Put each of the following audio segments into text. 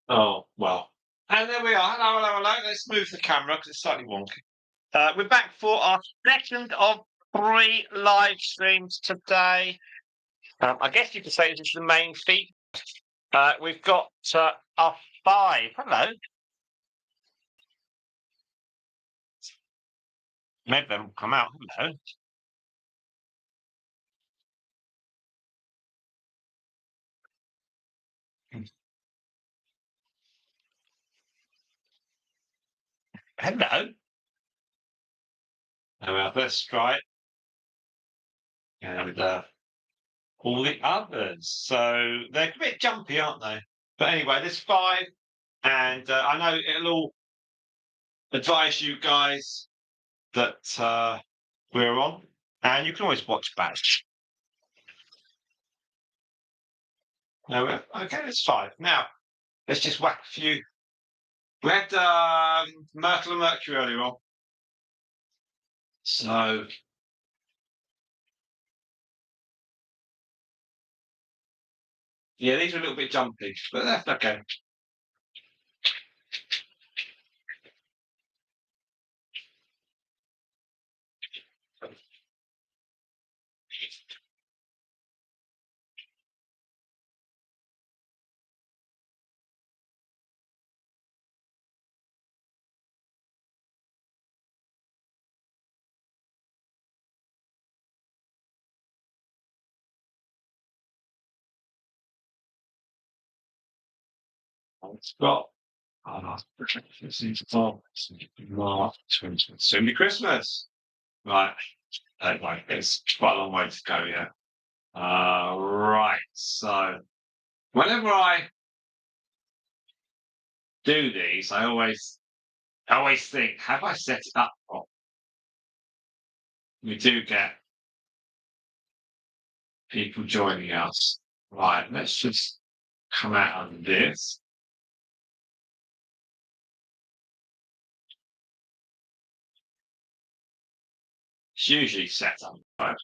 Oh, well. And there we are. Hello, hello, hello. Let's move the camera because it's slightly wonky. We're back for our second of 3 live streams today. I guess you could say this is the main feed. We've got our 5. Hello. Maybe them will come out. Hello. Hello. Let's try it. And all the others. So they're a bit jumpy, aren't they? But anyway, there's 5. And I know it'll all advise you guys that we're on. And you can always watch back. No, okay, that's 5. Now, let's just whack a few. We had Myrtle and Mercury earlier on. So, yeah, these are a little bit jumpy, but that's okay. It's got March 20. Soon be Christmas. Right. Anyway, it's quite a long way to go yet. Right. So, whenever I do these, I always think, have I set it up properly? We do get people joining us. Right, let's just come out of this. It's usually set up, right?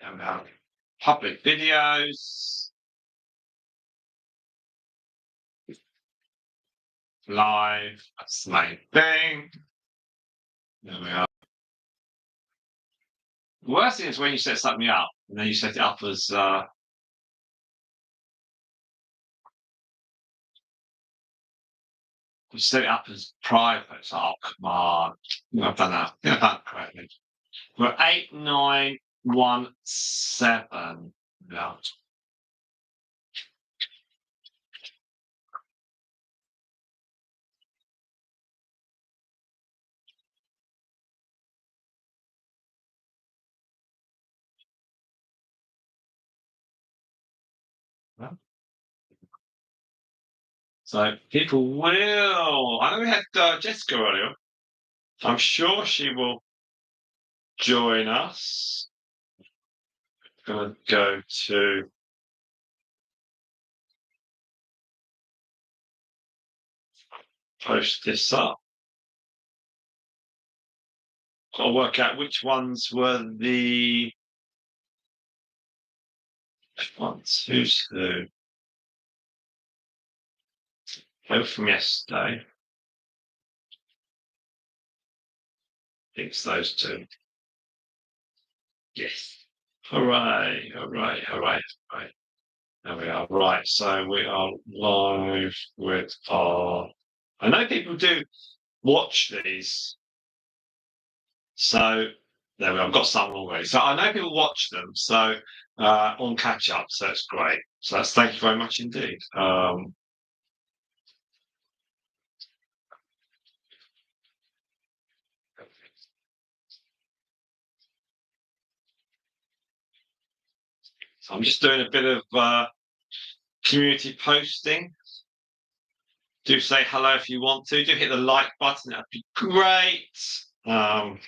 And we have public videos, live, that's the main thing. There we are. The worst thing is when you set something up and then you set it up as you set it up as private. It's like, oh, come on. I've done that. I've done that correctly. We're 8917. Yeah. So people will. I know we had Jessica earlier. I'm sure she will join us. Going to go to post this up. Got to work out which ones were the ones. Who's who? Both from yesterday. I think it's those 2. Yes. Hooray, hooray, hooray, hooray. There we are. Right, so we are live with our... I know people do watch these. So there we are. I've got some already. So I know people watch them. So on catch up. So it's great. So that's thank you very much indeed. So I'm just doing a bit of community posting. Do say hello if you want to. Do hit the like button. That'd be great. Thank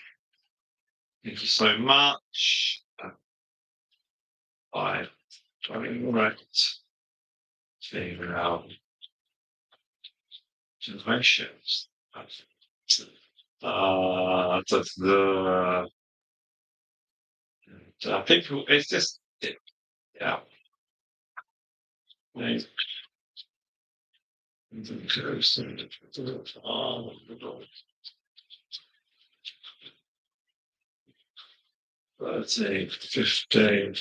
you so much. Right. Generations. People, it's just, yeah. 13, 15.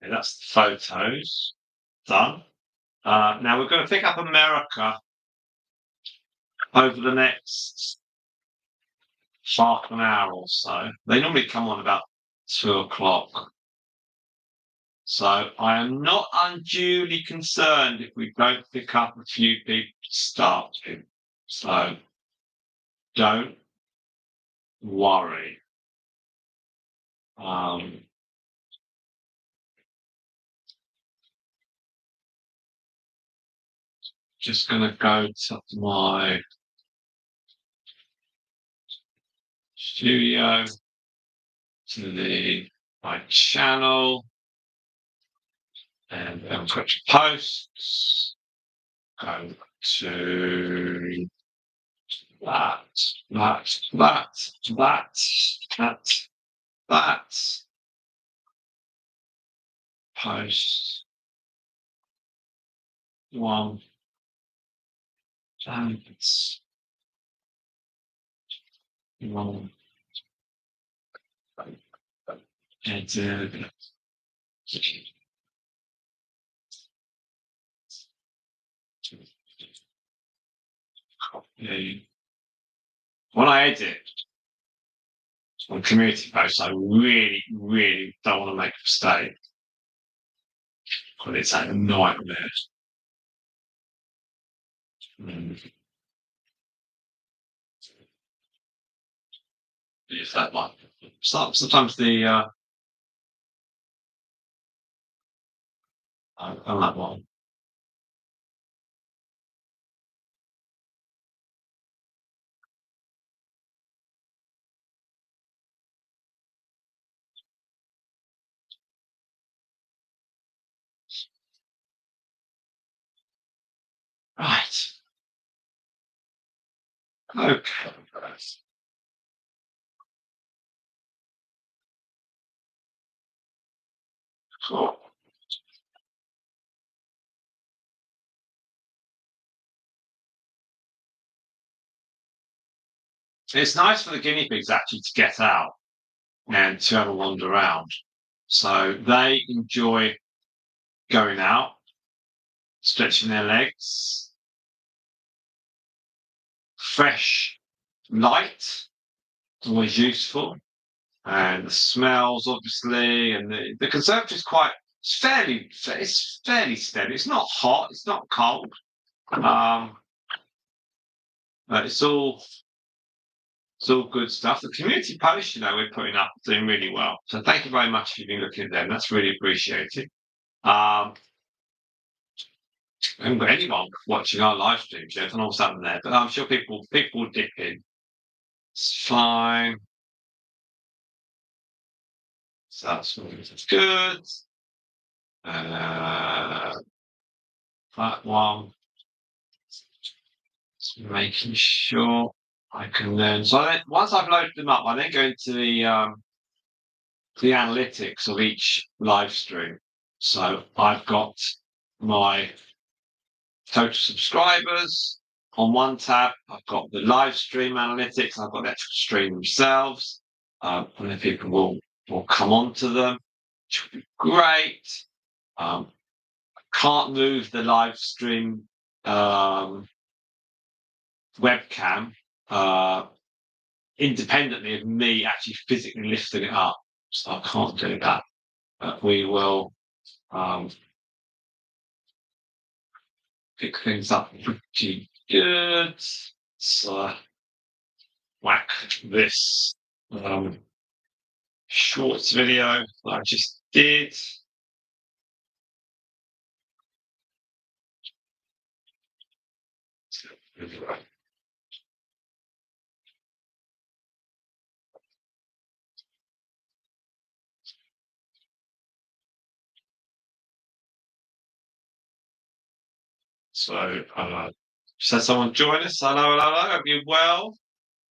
Yeah, that's the photos done. Now we're going to pick up America over the next half an hour or so. They normally come on about 2 o'clock. So I am not unduly concerned if we don't pick up a few people to start with. So don't worry. Just going to go to my studio, to my channel, and then go to posts, go to that, post one, that's one, edit. Copy. When I edit on community posts, I really, really don't want to make a mistake. Because it's a nightmare. If that one. Sometimes the on that one. Right. Okay. Cool. It's nice for the guinea pigs actually to get out and to have a wander around. So they enjoy going out, stretching their legs, fresh light, always useful, and the smells obviously, and the conservatory is it's fairly steady. It's not hot, it's not cold, but it's all good stuff. The community posts, we're putting up are doing really well. So thank you very much if you've been looking at them. That's really appreciated. I haven't got anyone watching our live streams yet. I don't know what's happening there, but I'm sure people will dip in. It's fine. So that's good. That one. Just making sure I can then. So once I've loaded them up, I then go into the analytics of each live stream. So I've got my total subscribers on one tab. I've got the live stream analytics. I've got the actual stream themselves. And then people will come onto them, which would be great. I can't move the live stream webcam independently of me actually physically lifting it up. So I can't do that. But we will pick things up pretty good. So whack this shorts video that I just did. So just had someone join us. Hello, hello, hello. Hope you're well,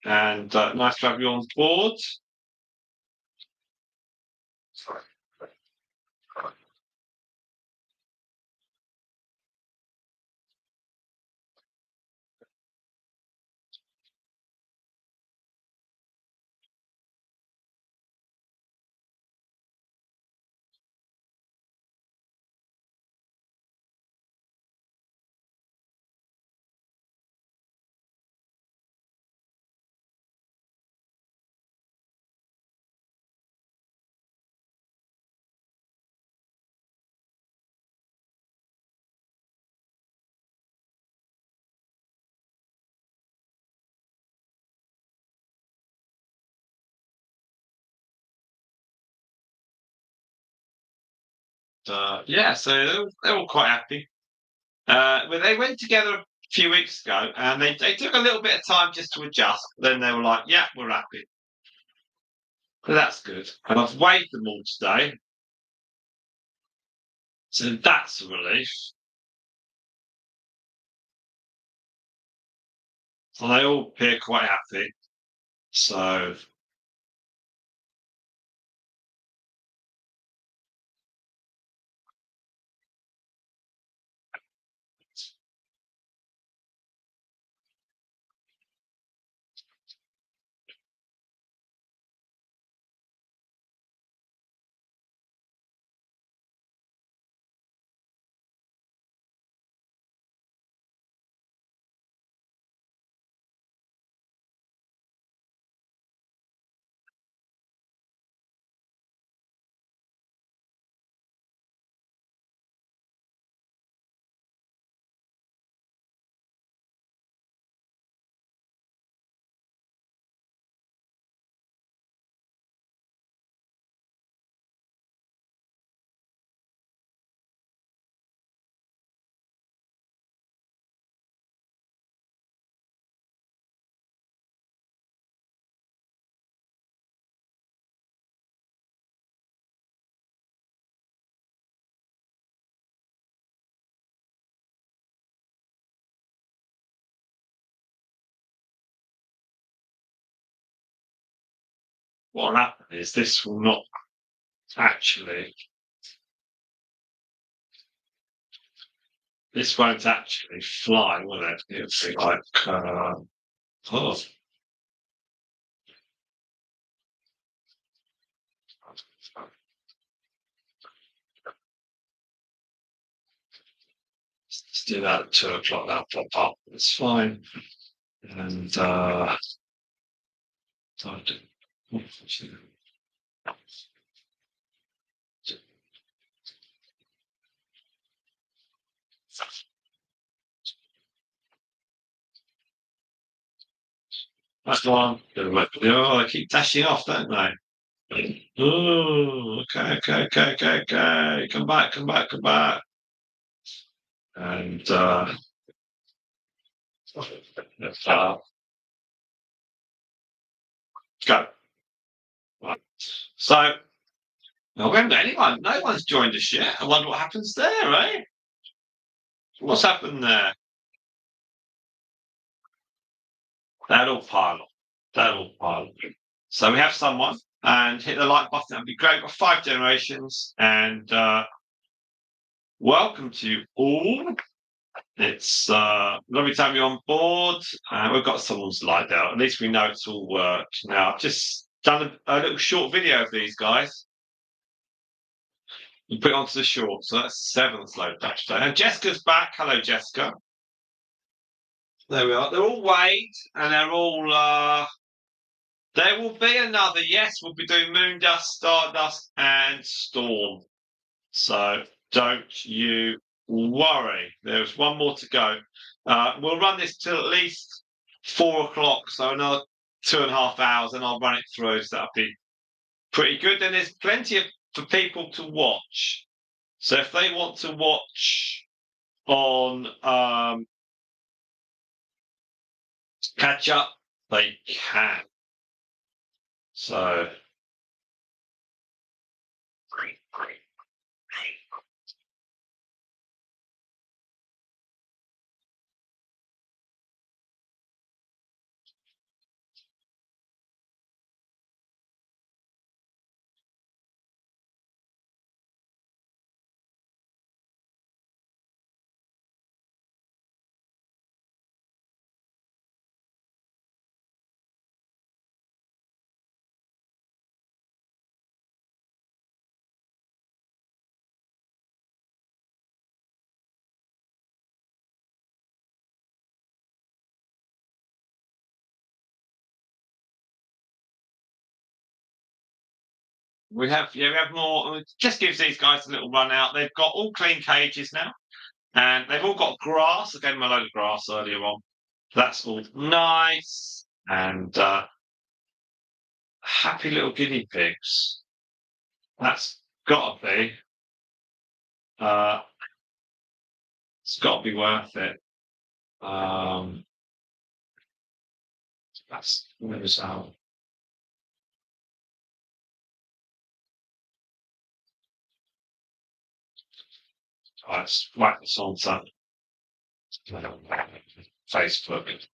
and nice to have you on board. Yeah, so they're all quite happy. But they went together a few weeks ago, and they took a little bit of time just to adjust. Then they were like, "Yeah, we're happy." So that's good. And I've weighed them all today, so that's a relief. So they all appear quite happy. So what happened is this will not actually. This won't actually fly, will it? It'll be like, oh, let's do that at 2 o'clock. That'll pop up. It's fine. And that's one. Oh, they keep dashing off, don't they? Oh, okay, okay, okay, okay, okay. Come back, come back, come back. And go. Right. So, no, we haven't got anyone. No one's joined us yet. I wonder what happens there, eh? What's happened there? That'll pile on. That'll pile on. So we have someone, and hit the like button. That'd be great. We've got 5 generations, and welcome to you all. It's lovely to have you on board. We've got someone's light out. At least we know it's all worked. Now, I've just done a little short video of these guys and put it onto the short. So that's 7th load touch today. And Jessica's back. Hello, Jessica. There we are. They're all weighed, and they're all. There will be another. Yes, we'll be doing Moon Dust, Stardust, and Storm. So don't you worry. There's one more to go. We'll run this till at least 4 o'clock, so another 2.5 hours, and I'll run it through. So that'll be pretty good. Then there's plenty for people to watch. So if they want to watch on catch up, they can. So we have more. It just gives these guys a little run out. They've got all clean cages now, and they've all got grass. I gave them a load of grass earlier on. That's all nice and happy little guinea pigs. That's got to be. It's got to be worth it. That's where is out. Let's whack this on to Facebook.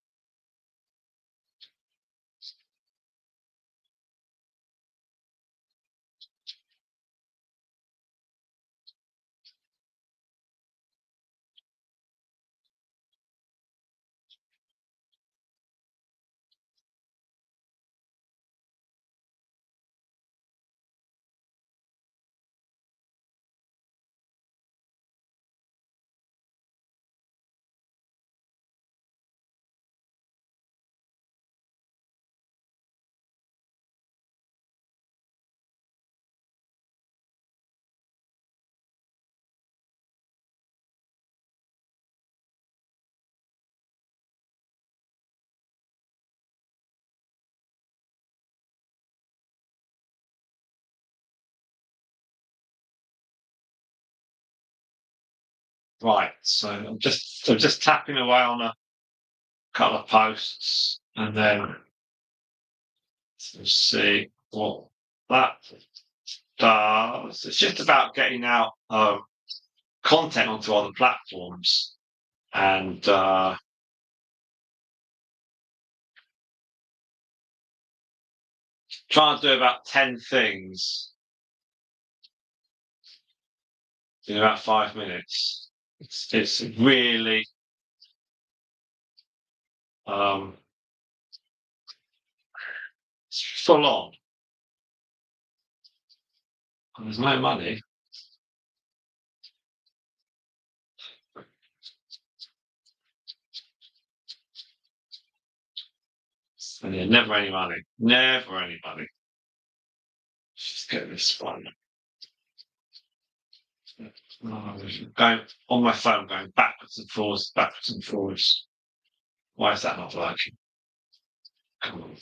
Right, so I'm just tapping away on a couple of posts, and then let's see what that does. It's just about getting out content onto other platforms, and trying to do about 10 things in about 5 minutes. It's really it's full on. And there's no money. And yeah, never any money. Never any money. Let's just get this one. Going on my phone, going backwards and forwards, backwards and forwards. Why is that not working? Come on.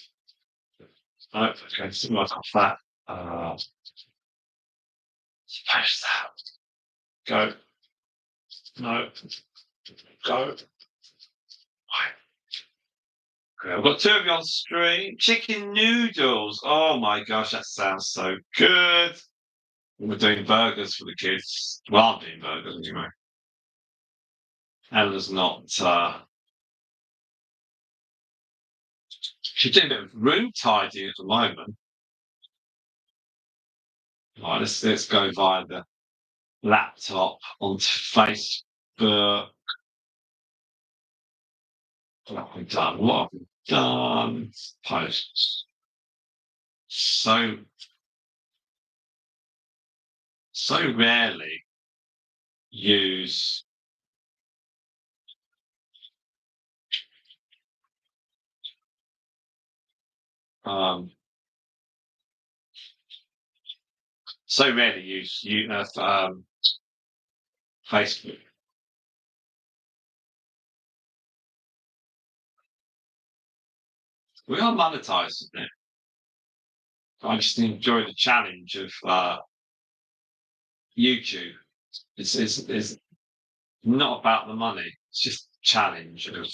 Oh, okay, so work off that. Suppose that. Go. No. Go. Right. Okay, I've got two of you on stream. Chicken noodles. Oh my gosh, that sounds so good. We're doing burgers for the kids. Well, I'm doing burgers anyway. Ella's not. She's doing a bit of room tidying at the moment. Right, let's go via the laptop onto Facebook. What have we done? What have we done? Posts. So rarely use Facebook. We are monetized, isn't it? I just enjoy the challenge of YouTube. It's not about the money. It's just a challenge of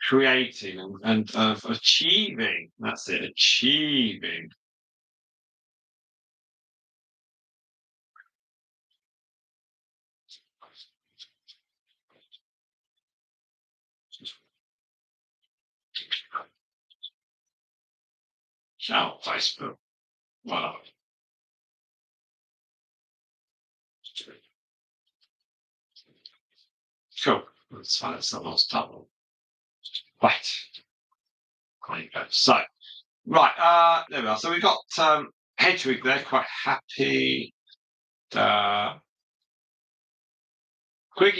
creating and of achieving. That's it, achieving. Shout Facebook. Wow. Cool. Let's find someone's double. Right. There you go. So, right, there we are. So we got Hedwig there, quite happy. Quiggy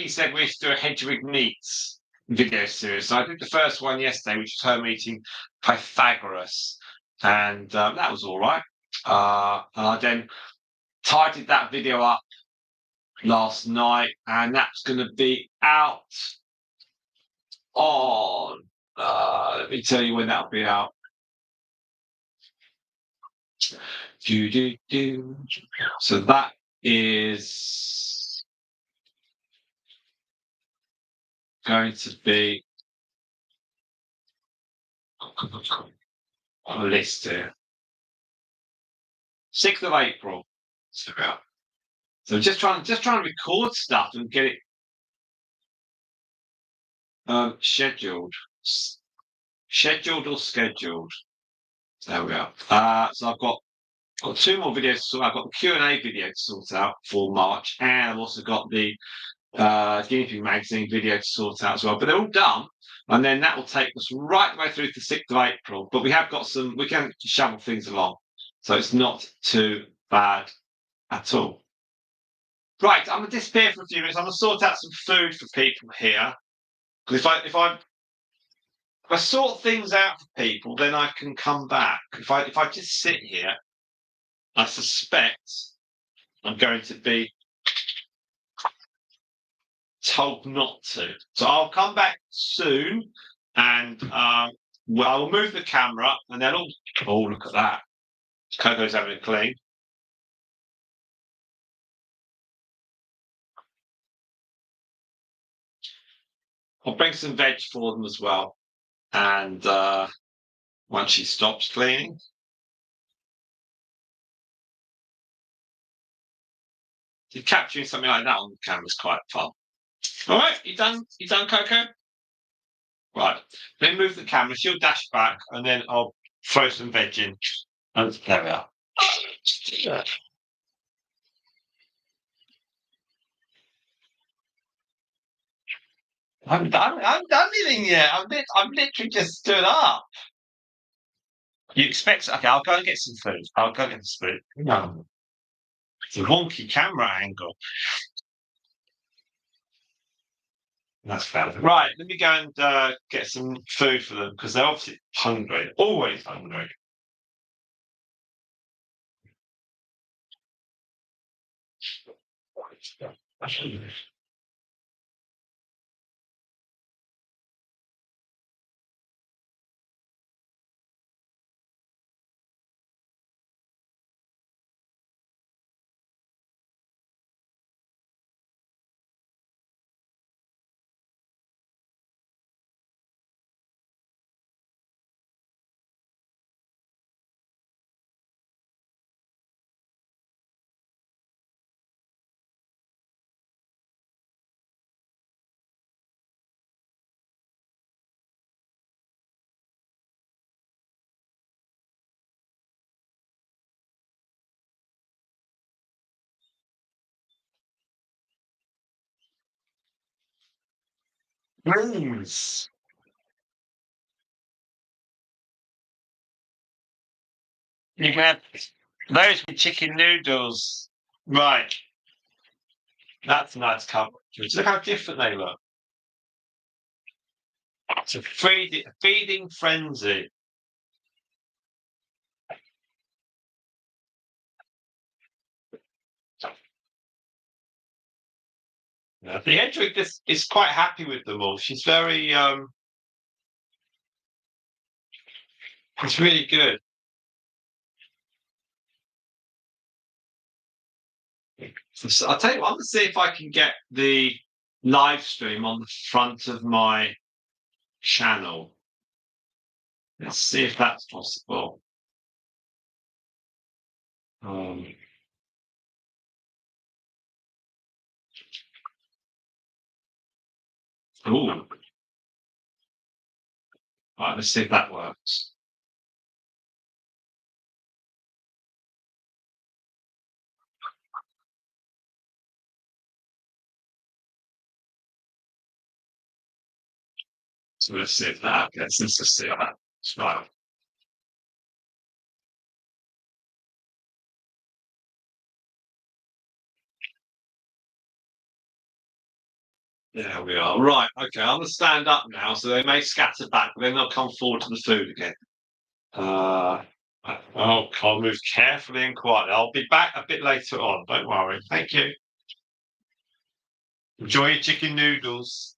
said we should do a Hedwig meets. video series. So I did the first one yesterday, which was her meeting Pythagoras, and that was all right. And I then tidied that video up last night, and that's going to be out on. Let me tell you when that'll be out. So that is going to be on a list here. 6th of April. So just trying to record stuff and get it scheduled or scheduled. There we go. So I've got 2 more videos to sort out. I've got the Q&A video to sort out for March, and I've also got the Guinea Pig magazine video to sort out as well. But they're all done, and then that will take us right the way through to the 6th of April. But we have got we can shovel things along, so it's not too bad at all. Right, I'm going to disappear for a few minutes. I'm going to sort out some food for people here. Because if I sort things out for people, then I can come back. If I just sit here, I suspect I'm going to be told not to. So I'll come back soon, and I will move the camera, and then oh, look at that. Coco's having a clean. I'll bring some veg for them as well. And once she stops cleaning. Capturing something like that on the camera is quite fun. All right, you done? You done, Coco? Right. Then move the camera. She'll dash back, and then I'll throw some veg in. And there we are. I haven't done anything yet. I'm literally just stood up. You expect? Okay, I'll go and get some food. I'll go get some food. No, it's a wonky camera angle. That's bad. Right, let me go and get some food for them because they're obviously hungry. Always hungry. Greens. You can have those with chicken noodles. Right. That's a nice coverage. Look how different they look. It's a feeding frenzy. Yeah, the Hedwig is quite happy with them all. She's very it's really good. So I'll tell you what, I'm gonna see if I can get the live stream on the front of my channel. Let's see if that's possible. Um, ooh. Right, let's see if that works. So let's see if that gets. Let's just see that. Right. There we are. Right. Okay. I'm gonna stand up now, so they may scatter back, but then they'll come forward to the food again. Uh, I'll move carefully and quietly. I'll be back a bit later on. Don't worry. Thank you. Enjoy your chicken noodles.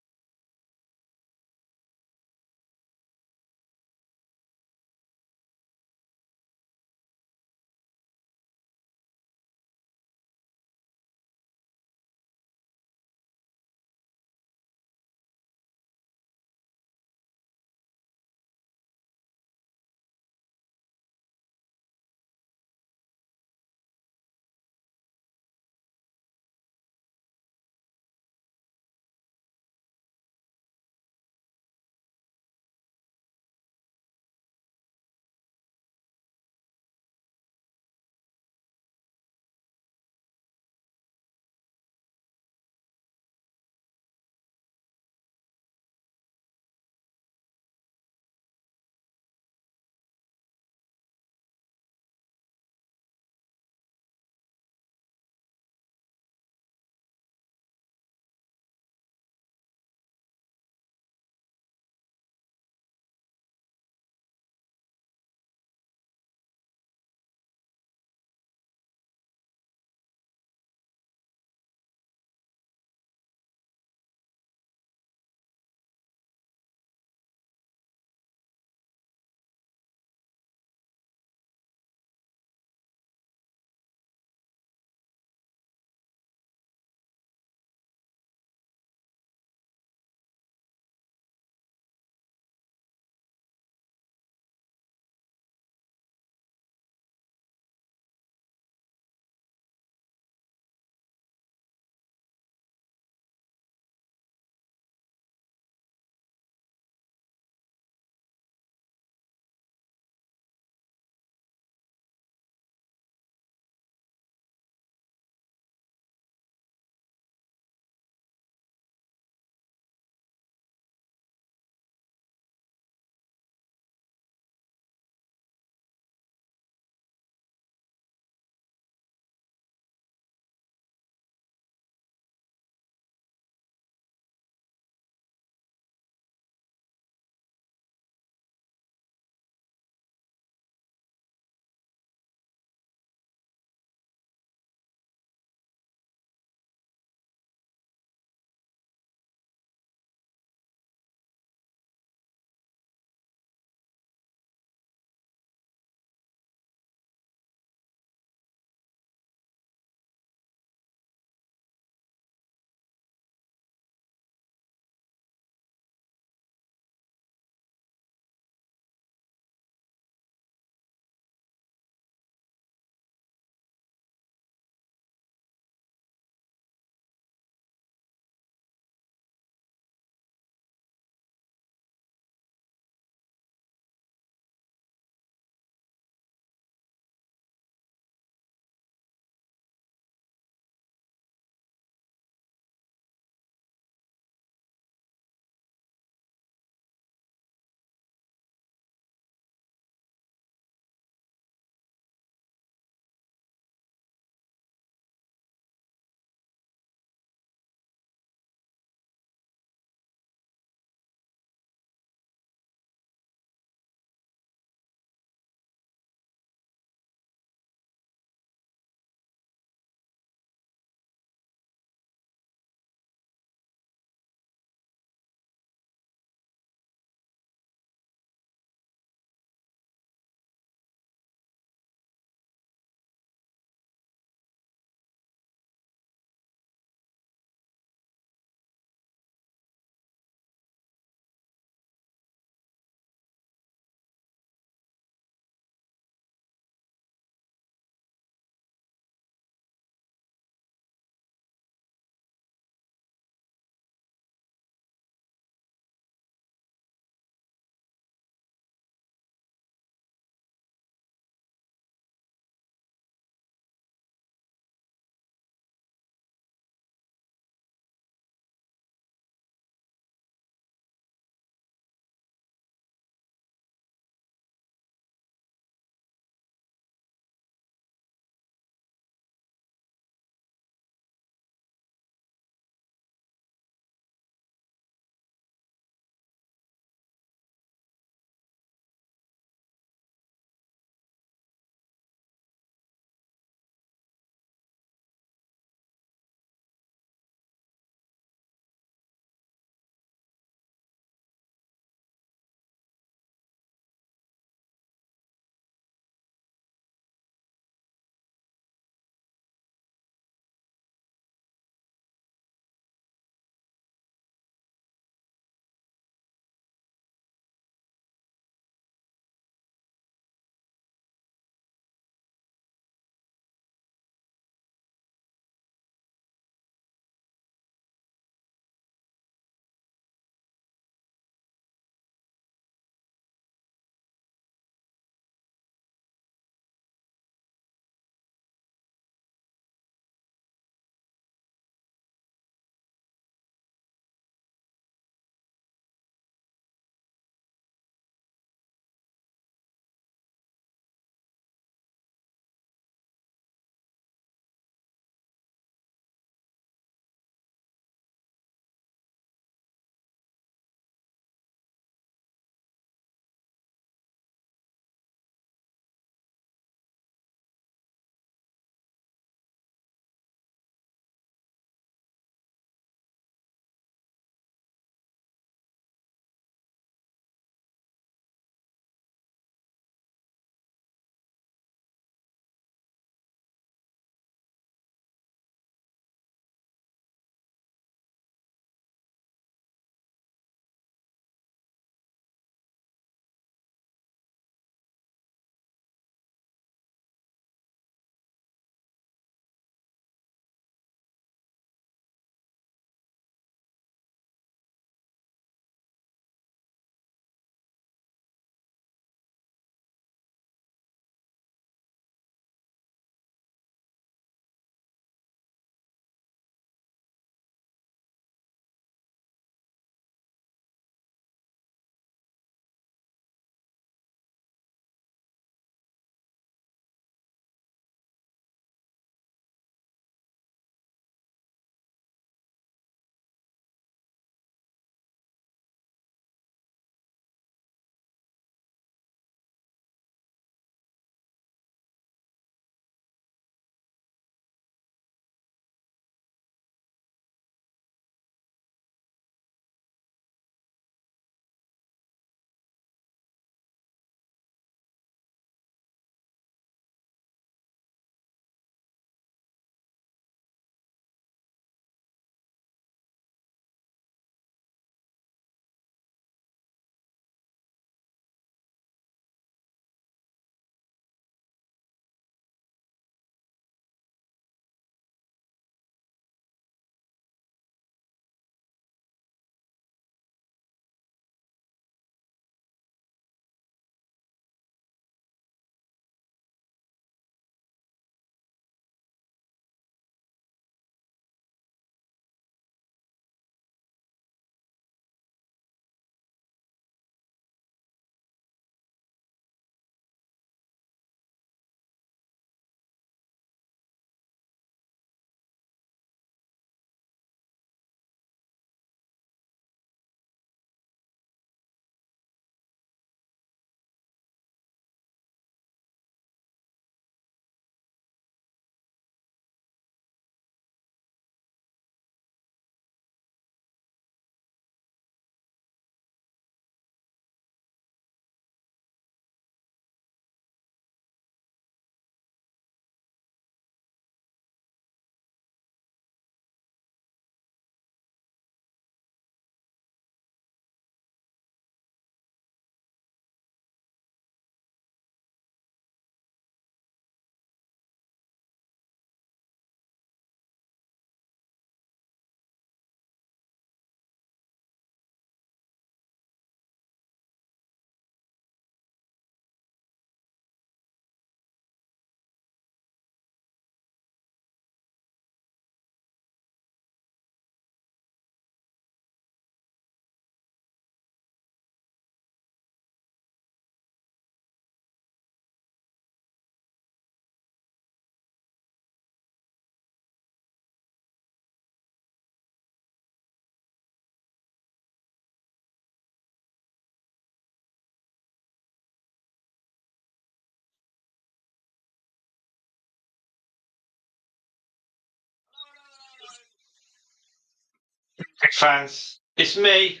Big fans. It's me,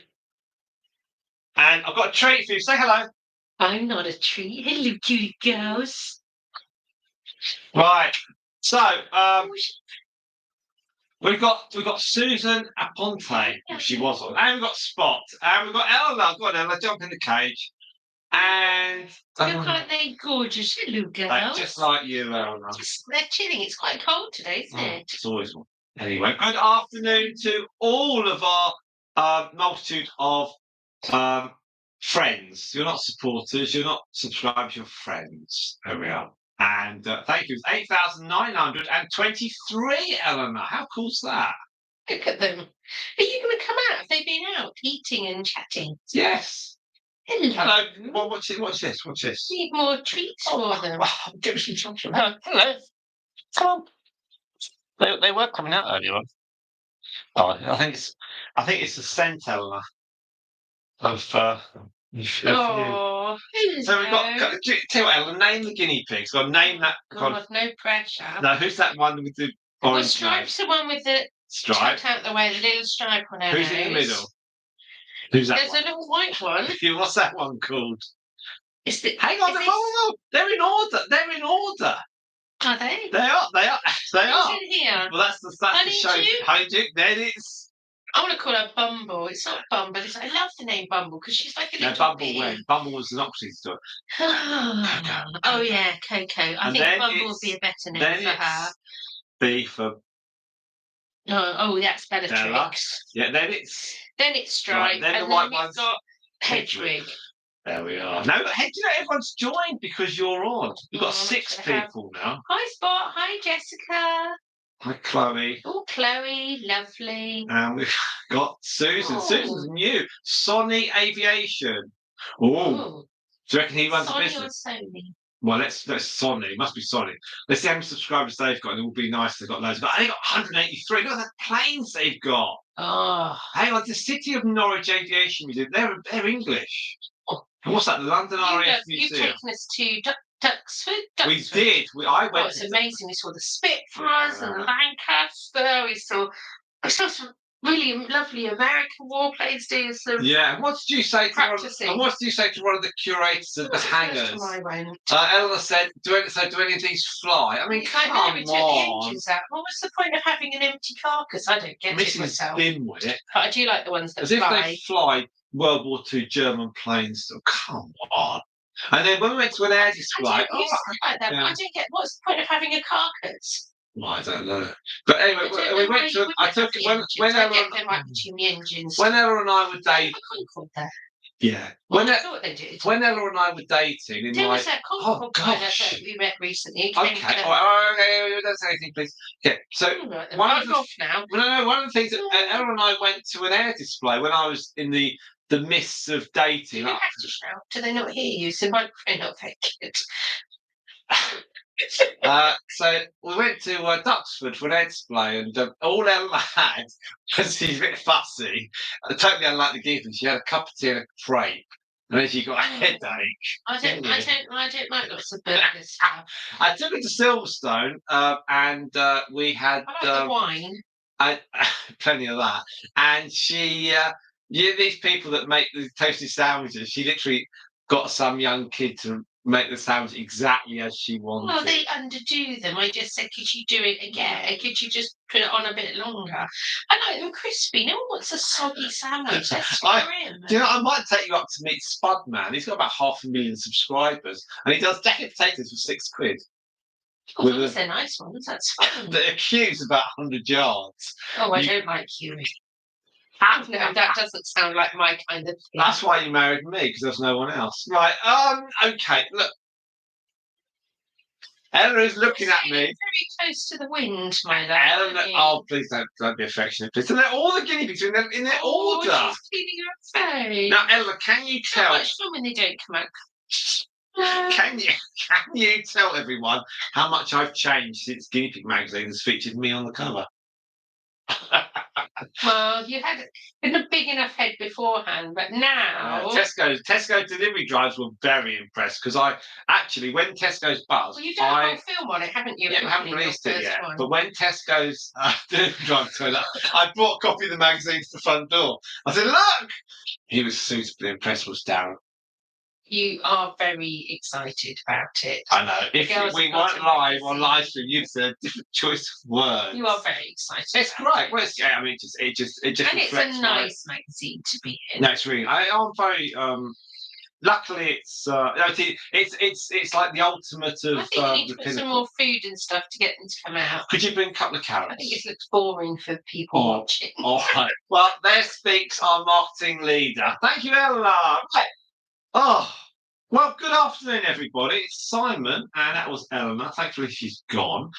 and I've got a treat for you. Say hello. I'm not a treat. Hello, cutie girls. Right. So, we've got Susan Aponte, who she was on, and we've got Spot, and we've got Ella. Go on, Ella, jump in the cage. And Look like they gorgeous. Hello, girls. just like you, Ella. They're chilling. It's quite cold today, isn't it? It's always one. Anyway, good afternoon to all of our multitude of friends. You're not supporters, you're not subscribers, you're friends. There we are. And thank you. It's 8,923, Eleanor. How cool's that? Look at them. Are you going to come out? Have they been out eating and chatting? Yes. Hello. Hello. Well, what's this? What's this? Need more treats for them. Give me some chocolate. Hello. Come on. They were coming out earlier on. Oh, I think it's the scent, Eleanor, of you. Oh, So we've got. Tell you what, Ellen, name the guinea pigs. Well, name that. God, no pressure. No, who's that one with the orange? Well, Stripe's the one with the stripe out the way, the little stripe on her Who's nose. in the middle? Who's that? There's a little white one. What's that one called? Hang on, they're in order. They're in order. Are they? They are. What's in here? Well, that's the show. Honeyduke. Then it's. I want to call her Bumble. It's not Bumble. I love the name Bumble because she's like a little Bumble bee. when? Bumble was an opposite to it. Coco. Oh yeah, Coco. I think Bumble would be a better name for her. B for. Oh, that's Bellatrix. Yeah, then it's Stripe. Then and the white then we've got Hedwig. There we are. No, everyone's joined because you're on. We've got 6 people now. Hi, Spot. Hi, Jessica. Hi, Chloe. Oh, Chloe, lovely. And we've got Susan. Oh. Susan's new. Sonny Aviation. Oh. Do you reckon he runs a business? Sonny or Sony? Well, let's Sonny. It must be Sonny. Let's see how many subscribers they've got. It will be nice. They've got loads. But they got 183. Look at the planes they've got. Oh. Hang on, the City of Norwich Aviation Museum. They're English. And what's that? The London RAF Museum. You've taken us to Duxford. We did. I went. Oh, it's amazing. We saw the Spitfires and the Lancaster. We saw some really lovely American warplanes doing some. Yeah. And what did you say to one of the curators of the hangars? Eleanor said, "Do any of these fly?" I mean, come on. We took the engines out. What was the point of having an empty carcass? I don't get it myself. Dimwit. But I do like the ones that fly. As if they fly World War II German planes. Oh, come on. And then when we went to an air display, I don't get what's the point of having a carcass. Well, I don't know. But anyway, we went to. I took it when Ella and I were dating. Yeah. I thought they did. When Ella and I were dating, in was that Coco that we met recently? Okay. Okay. Don't say anything, please. Okay. So one of the things that Ella and I went to an air display when I was in the mists of dating. You have to shout. Do they not hear you? So microphone not very good. So we went to Duxford for an air display, and all Ella had, because she's a bit fussy, totally unlike the Gifford, she had a cup of tea and a crepe, and then she got a headache. I don't like lots of burger stuff. I took her to Silverstone, and we had the wine. Plenty of that, and she. These people that make the toasted sandwiches, she literally got some young kid to make the sandwich exactly as she wanted. Well, they underdo them. I just said, could you do it again? Could you just put it on a bit longer? I like them crispy. No one wants a soggy sandwich. That's grim. Do you know, I might take you up to meet Spudman. He's got about 500,000 subscribers, and he does jacket potatoes for £6. Oh, they're nice ones. That's fun. The queue's about 100 yards. Oh, I don't like queuing. No, that doesn't sound like my kind of thing. That's why you married me, because there's no one else. Right, okay, look. Ella is looking at me. Very close to the wind, my love. Oh, please don't be affectionate, please. And they're all the guinea pigs in their order. She's cleaning her face. Now, Ella, can you tell? How much fun when they don't come out? Can you tell everyone how much I've changed since Guinea Pig magazine has featured me on the cover? Well, you had a big enough head beforehand, but now. Tesco delivery drives were very impressed because I actually, when Tesco's buzzed, Well, you've done a whole film on it, haven't you? Yeah, we haven't Opening your released it first yet. one. But when Tesco's delivery drive turned up, I brought a copy of the magazine to the front door. I said, "Look!" He was suitably impressed with Darren. You are very excited about it. I know. If girls we have got weren't to live really on see live stream, you'd say a different choice of words. You are very excited. It's great. Well, yeah, I mean, it just And it's reflects a my- nice magazine to be in. No, it's really. I'm very. Luckily, it's like the ultimate of. I think you need to put some more food and stuff to get them to come out. Could you bring a couple of carrots? I think it looks boring for people watching. All right. Well, there speaks our marketing leader. Thank you, Ella. Right. Oh, well, good afternoon, everybody. It's Simon, and that was Eleanor. Thankfully, she's gone.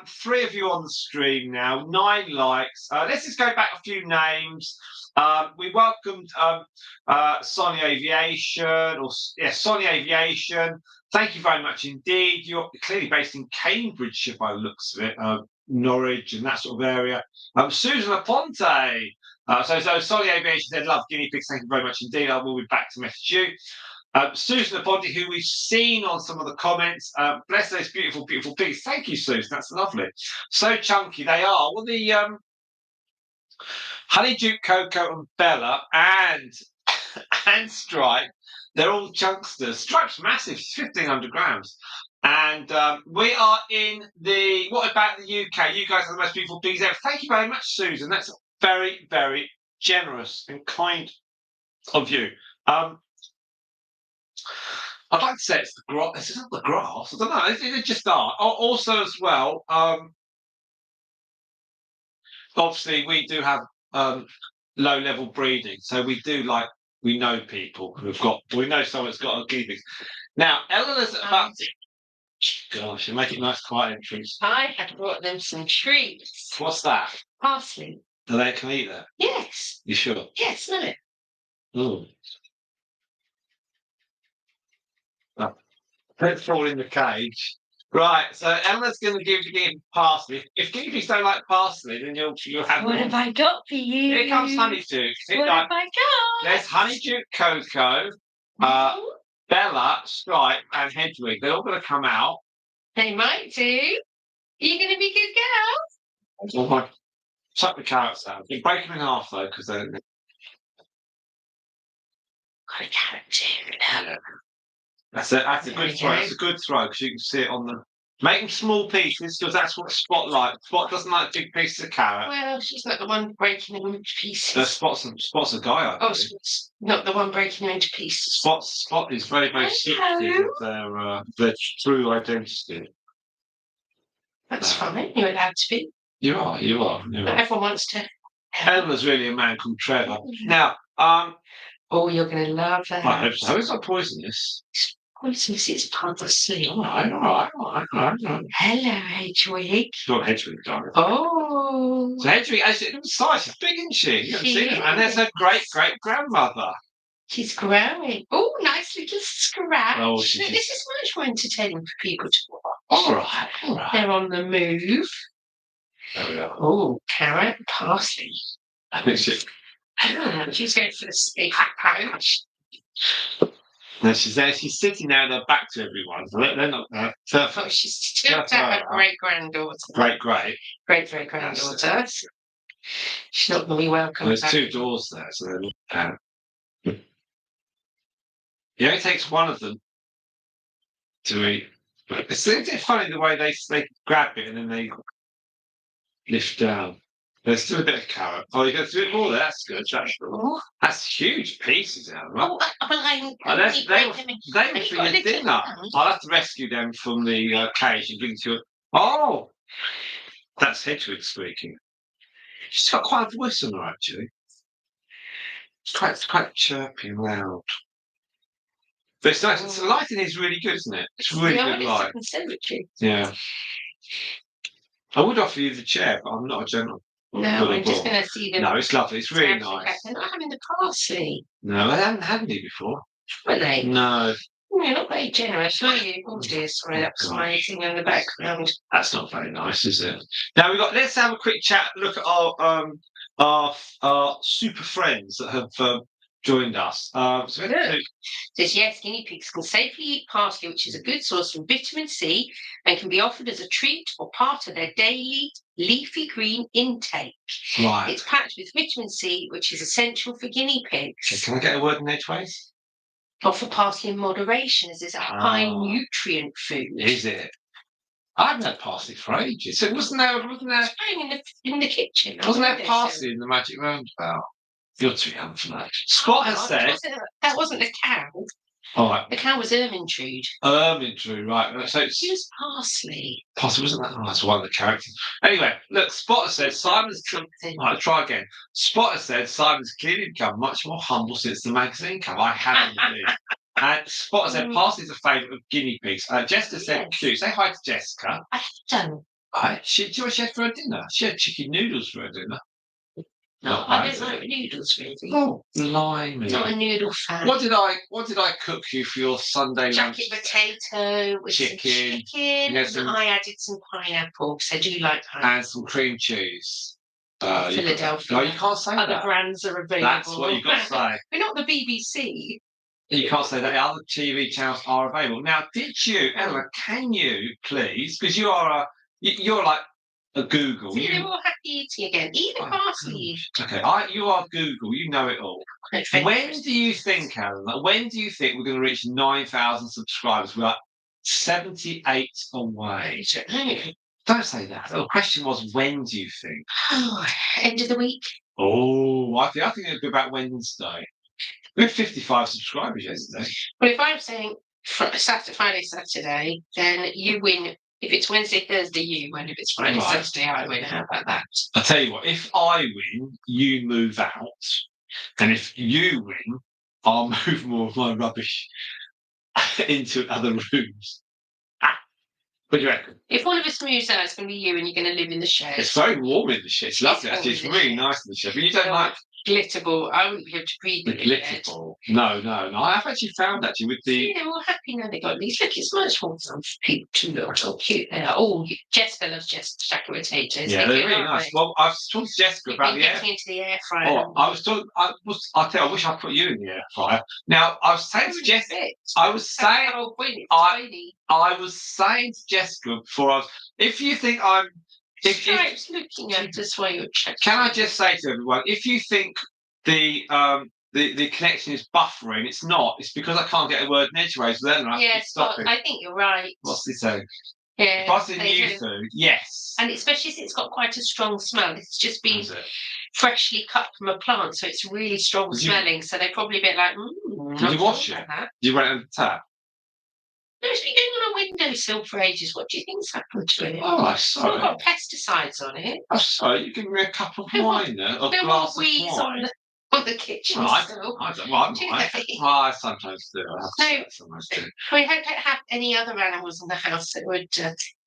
3 of you on the stream now, 9 likes. Let's just go back a few names. We welcomed Sony Aviation, Sony Aviation. Thank you very much indeed. You're clearly based in Cambridgeshire by the looks of it, Norwich and that sort of area. Susan Aponte. So Sony Aviation said, love guinea pigs. Thank you very much indeed. I will be back to message you. Susan Aponte, who we've seen on some of the comments. Bless those beautiful, beautiful pigs. Thank you, Susan. That's lovely. So chunky they are. Well, the Honeyduke, Coco, and Bella, and Stripe, they're all chunksters. Stripe's massive, it's 1,500 grams. And we are in the. What about the UK? You guys are the most beautiful pigs ever. Thank you very much, Susan. That's very, very generous and kind of you. I'd like to say it's the grass. This isn't the grass. I don't know. It just are. Also, as well, obviously, we do have low-level breeding, so we know people who've got. We know someone's got a guinea pig. Now, Eleanor's about. Gosh, you make it nice, quiet entrance. I had brought them some treats. What's that? Parsley. Do they can eat that? Yes. You sure? Yes, smell it. Oh. Don't fall in the cage. Right, so Emma's going to give you parsley. If guinea pigs don't like parsley, then you'll have. What have I got for you? Here comes Honeyduke. What have I got? There's Honeyduke, Coco, Bella, Stripe, and Hedwig. They're all going to come out. They might do. Are you going to be good girls? Oh my! Chuck the carrots out. You break them in half though, because they're. Got a carrot too. Yeah. That's a good throw. That's a good throw because you can see it on the. Make them small pieces because that's what Spot likes. Spot doesn't like big pieces of carrot. Well, she's not the one breaking them into pieces. Spot's a guy. I think. Spot's not the one breaking them into pieces. Spot is very, very secretive of their true identity. That's fine. You're allowed to be. You are. Not everyone wants to. Elmer's really a man called Trevor. Now, oh, you're going to love that. I hope so. It's not poisonous. Poisonous is parsley. All right. Hello, Hedwig. It's not Hedwig, darling. Oh. So Hedwig, as it was size, she's big, isn't she? You haven't seen her. And there's her great-great-grandmother. She's growing. Oh, nice little scratch. Oh, This is much more entertaining for people to watch. All right. They're on the move. There we are. Oh, carrot, parsley. I think She's going for the stick approach. No, she's there. She's sitting there with her back to everyone. So they're not there. So, Oh, she's still her great-granddaughter. Great-great-granddaughter. She's not going to be welcome. There's 2 doors there, so they're not there. It only takes one of them to eat. It's funny the way they grab it and then they lift down. There's still a bit of carrot. Oh, you got to do it more there. That's good. That's huge pieces out of them. They were for your dinner. I'll have to rescue them from the cage and bring to you. Oh, that's Hedwig speaking. She's got quite a voice on her, actually. It's quite chirpy and loud. But it's nice. The lighting is really good, isn't it? It's really good light. Yeah. I would offer you the chair, but I'm not a gentleman. No, I'm just going to see them. No, it's lovely. It's really nice. They're not having the parsley. No, they haven't had any before. Were they? No. You're not very generous, are you? Oh dear, sorry, that was my thing in the background. That's not very nice, is it? Now let's have a quick chat. Look at our our super friends that have joined us. Says yes, guinea pigs can safely eat parsley, which is a good source of vitamin C and can be offered as a treat or part of their daily leafy green intake. Right. It's packed with vitamin C, which is essential for guinea pigs. Can I get a word in edgeways? Offer parsley in moderation, as it's a high nutrient food. Is it? I haven't had parsley for ages. So wasn't there in the kitchen? Wasn't there parsley in the magic roundabout? You're too young for that. Spot has said that wasn't the cow. All right. The cow was Ermintrude. Ermintrude, right. So it's just parsley. Parsley, wasn't that? Oh, that's one of the characters. Anyway, look, Spotter said Simon's... Right, try again. Spotter said Simon's clearly become much more humble since the magazine cover. I haven't indeed. And Spotter said parsley's a favourite of guinea pigs. Jessica said cute. Say hi to Jessica. I have done. Right. Do you know what she had for her dinner? She had chicken noodles for her dinner. No, I don't like noodles really. Oh, blimey! Not a noodle fan. What did I cook you for your Sunday lunch? Jacket potato with chicken. And I added some pineapple because I do like pineapple. And some cream cheese. Philadelphia. No, you can't say that. Other brands are available. That's what you've got to say. We're not the BBC. You can't say that. The other TV channels are available. Now, did you, Ella? Can you please? Because you're like a Google. So you're all happy eating again. Eat the parsley. Okay, you are Google. You know it all. When do you think, Alan? When do you think we're going to reach 9,000 subscribers? We're like 78 away. Don't say that. The question was, when do you think? End of the week. Oh, I think it'll be about Wednesday. We had 55 subscribers yesterday. Well, if I'm saying Friday, Saturday, then you win. If it's Wednesday, Thursday, you win. If it's Friday, Saturday, I win. How about that? I'll tell you what, if I win, you move out. And if you win, I'll move more of my rubbish into other rooms. What do you reckon? If one of us moves out, it's going to be you and you're going to live in the shed. It's very warm in the shed. It's lovely, actually. It's really nice in the shed. But you don't like... Glitter. I wouldn't be able to breathe in the glitter ball. No. I have actually found actually with the... Yeah, we're happy now they got these. Look, it's much more fun for people to look how cute they are. Oh, Jessica loves jacket potatoes. Yeah, they're really nice. Well, I was talking to Jessica about the getting into the air fryer. Oh, I tell you, I wish I put you in the air fryer. Now, I was saying to Jessica, I was saying to Jessica before if you think I'm... Stripes looking at us while you're checking. Can I just say to everyone, if you think the connection is buffering, it's not. It's because I can't get a word in edgeways. Then I stop it. I think you're right. What's he saying? Yeah. If I say new food, yes. And especially since it's got quite a strong smell. It's just been freshly cut from a plant, so it's really strong smelling. So they're probably a bit like, Did you wash it? Did you run it under the tap? No, it's been going on a windowsill for ages. What do you think's happened to it? Oh, I'm sorry. It's not got pesticides on it. I'm sorry. You give me a cup of wine there, a glass of wine. On the kitchen. I sometimes do. We don't have any other animals in the house that would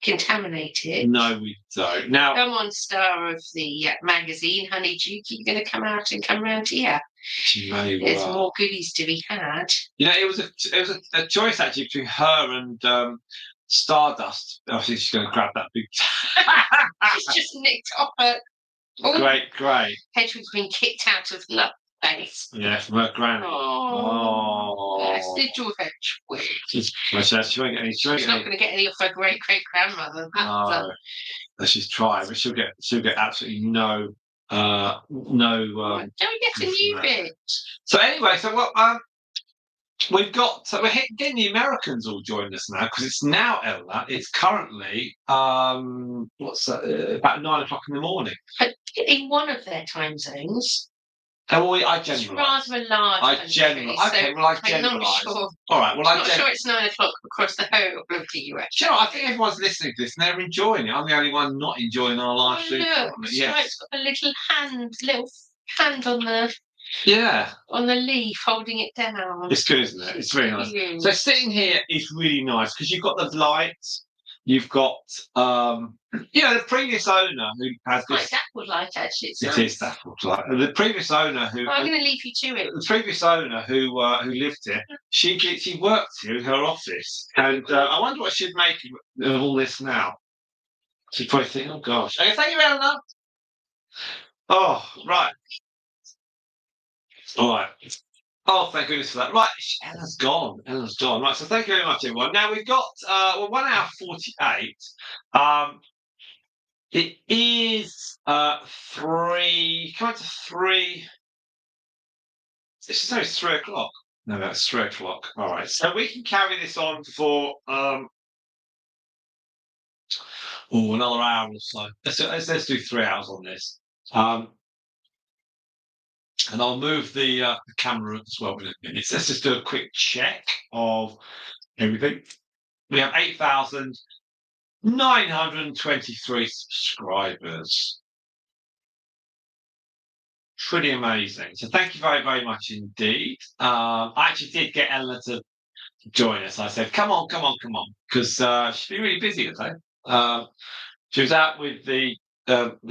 contaminate it. No, we don't. Now, come on, star of the magazine, Honeyduke, you're going to come out and come round here. There's more goodies to be had. You know, it was a choice actually between her and Stardust. Obviously, she's going to grab that big. She's just nicked off her. Great. Hedwig's been kicked out of love base. Yeah, from her granny. That's little Hedwig. She won't get any. She's not going to get any of her great grandmother. No, she's trying, but she'll get absolutely no. Don't get a new bit. So anyway, we're getting the Americans all joining us now because it's now Ella. It's currently about 9:00 in the morning. But in one of their time zones. I generalise. It's rather a large. I generalise. Okay, well I generalise. I'm not sure. All right, well I'm not sure it's 9:00 across the whole of the US. Do you know, I think everyone's listening to this and they're enjoying it. I'm the only one not enjoying our live stream. Look, Stripe's got a little hand on the. Yeah. On the leaf, holding it down. It's good, isn't it? It's really nice. So sitting here is really nice because you've got the lights. You've got, the previous owner who has this. It's dappled light, actually. It is dappled light. The previous owner who. I'm going to leave you to it. The previous owner who lived here, she worked here in her office, and I wonder what she'd make of all this now. She'd probably think, "Oh gosh." Okay, thank you, Eleanor. Oh, right. All right. Oh, thank goodness for that. Right, Ella's gone. Ella's gone. Right, so thank you very much, everyone. Now we've got 1 hour 48. It is coming to 3. It's only 3 o'clock. No, that's 3 o'clock. All right, so we can carry this on for another hour or so. Let's do 3 hours on this. And I'll move the camera as well in a minute. Let's just do a quick check of everything. We have 8,923 subscribers. Pretty amazing. So thank you very, very much indeed. I actually did get Ella to join us. I said, come on, because she's been really busy today. She was out with the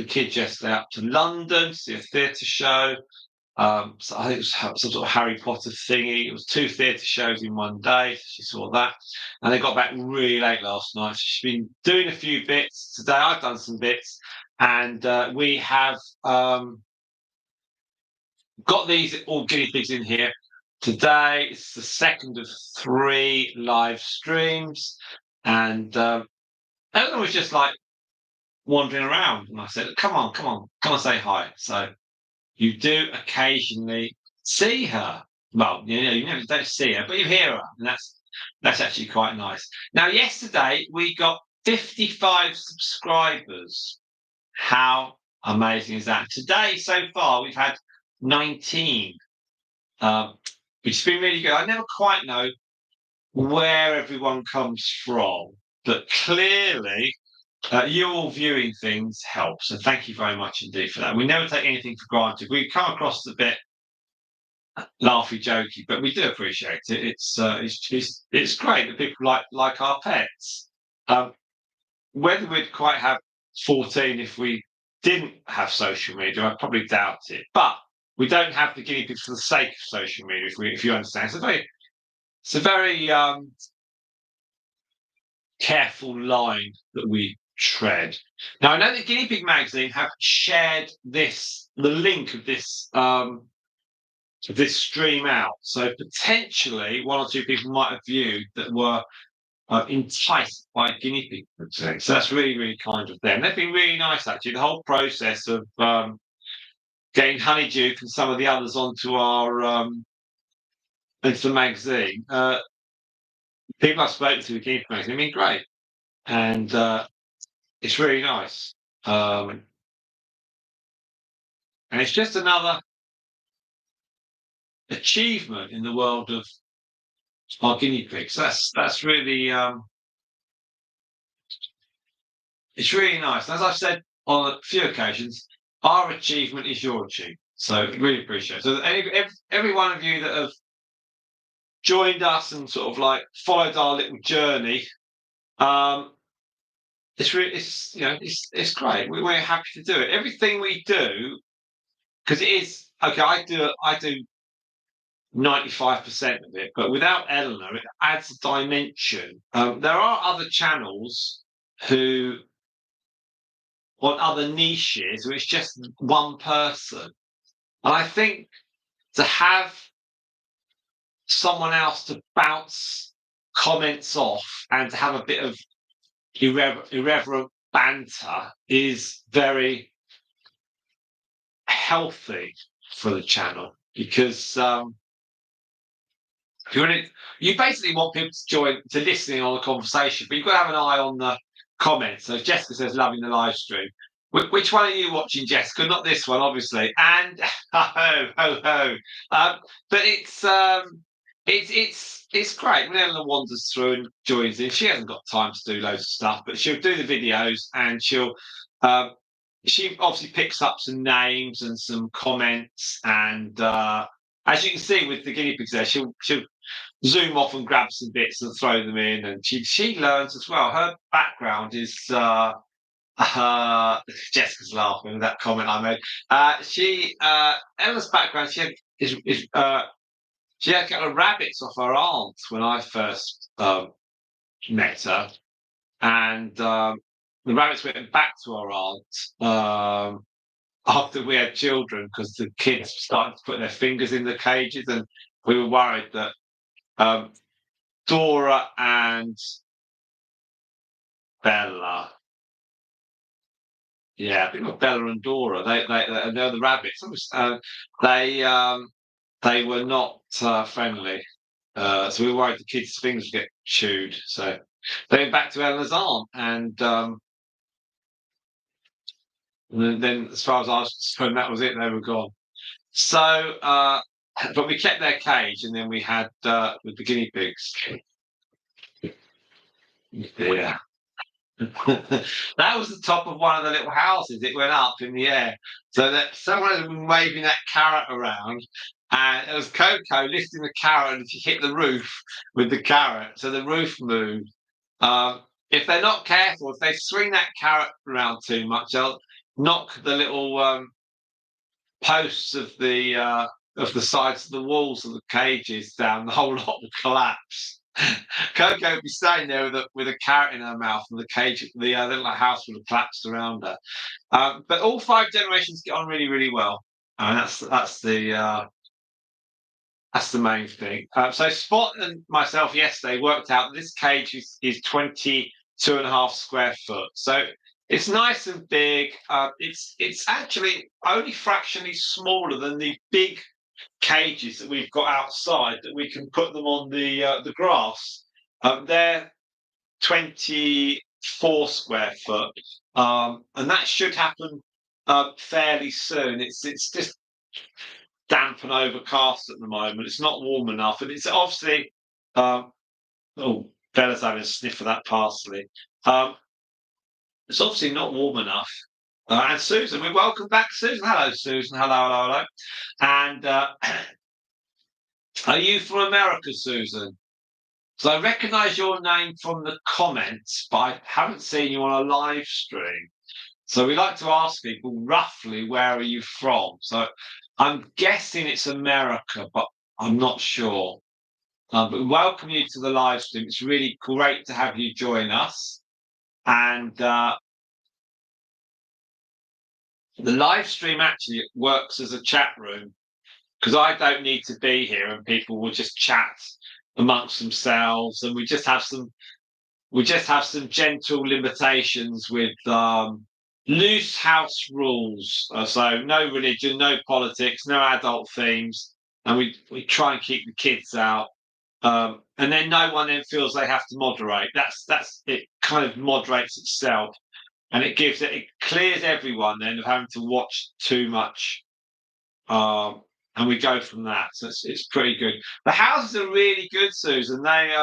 kids yesterday out to London to see a theatre show. So I think it was some sort of Harry Potter thingy. It was 2 theatre shows in one day. She saw that. And they got back really late last night. She's been doing a few bits. Today I've done some bits. And we have got these all guinea pigs in here. Today it's the second of 3 live streams. And Eleanor was just like wandering around. And I said, come on, say hi. So you do occasionally see her. Well, you never don't see her, but you hear her, and that's actually quite nice. Now, yesterday we got 55 subscribers. How amazing is that? Today, so far, we've had 19, which has been really good. I never quite know where everyone comes from, but clearly you all viewing things helps, so thank you very much indeed for that. We never take anything for granted. We come across a bit laughy, jokey, but we do appreciate it. It's great that people like our pets. Whether we'd quite have 14 if we didn't have social media, I probably doubt it. But we don't have the guinea pigs for the sake of social media. If you understand, it's a very careful line that we tread. Now, I know that Guinea Pig Magazine have shared the link of this stream out. So potentially 1 or 2 people might have viewed that were enticed by Guinea Pig today. So that's really, really kind of them. They've been really nice, actually. The whole process of getting Honeyduke and some of the others onto into the magazine. People I've spoken to the Guinea Pig Magazine have been great. And it's really nice. And it's just another achievement in the world of our guinea pigs. That's really it's really nice. And as I've said on a few occasions, our achievement is your achievement. So really appreciate it. So every one of you that have joined us and sort of like followed our little journey, it's really it's great. We're happy to do it. Everything we do, because it is okay. I do 95% of it, but without Eleanor, it adds a dimension. There are other channels who on other niches where it's just one person, and I think to have someone else to bounce comments off and to have a bit of irreverent banter is very healthy for the channel, because you basically want people to join to listening on the conversation, but you've got to have an eye on the comments. So Jessica says, loving the live stream. Which one are you watching, Jessica? Not this one, obviously. And ho. But it's great when Eleanor wanders through and joins in. She hasn't got time to do loads of stuff, but she'll do the videos, and she obviously picks up some names and some comments, and as you can see with the guinea pigs there, she'll zoom off and grab some bits and throw them in, and she learns as well. Her background is Jessica's laughing at that comment I made. Emma's background, she had a couple of rabbits off her aunt when I first met her, and the rabbits went back to her aunt after we had children because the kids started to put their fingers in the cages, and we were worried that Dora and Bella. Yeah, I think it was Bella and Dora. They're the rabbits. They were not friendly. So we were worried the kids' fingers would get chewed. So they went back to Eleanor's aunt, and then as far as I was concerned, that was it. They were gone. So, but we kept their cage, and then we had with the guinea pigs. Yeah. That was the top of one of the little houses. It went up in the air. So that someone had been waving that carrot around, and it was Coco lifting the carrot, and she hit the roof with the carrot. So the roof moved. If they're not careful, if they swing that carrot around too much, they'll knock the little posts of the sides of the walls of the cages down. The whole lot will collapse. Coco would be staying there with a carrot in her mouth, and the cage, the little house would have collapsed around her. But all 5 generations get on really, really well, and that's the main thing. So Spot and myself yesterday worked out this cage is 22.5 square foot. So it's nice and big. It's actually only fractionally smaller than the big cages that we've got outside that we can put them on the grass. They're 24 square foot, and that should happen fairly soon. It's just damp and overcast at the moment. It's not warm enough, and it's obviously oh, Bella's having a sniff of that parsley. It's obviously not warm enough. And Susan, we welcome back Susan. Hello, Susan. Hello. And are you from America, Susan? So I recognise your name from the comments, but I haven't seen you on a live stream. So we like to ask people roughly where are you from. So I'm guessing it's America, but I'm not sure. But we welcome you to the live stream. It's really great to have you join us. And the live stream actually works as a chat room because I don't need to be here, and people will just chat amongst themselves, and we just have some gentle limitations with loose house rules. So no religion, no politics, no adult themes, and we try and keep the kids out. And then no one then feels they have to moderate. That's it. Kind of moderates itself, and it clears everyone then of having to watch too much. And we go from that. So it's pretty good. The houses are really good, Susan. They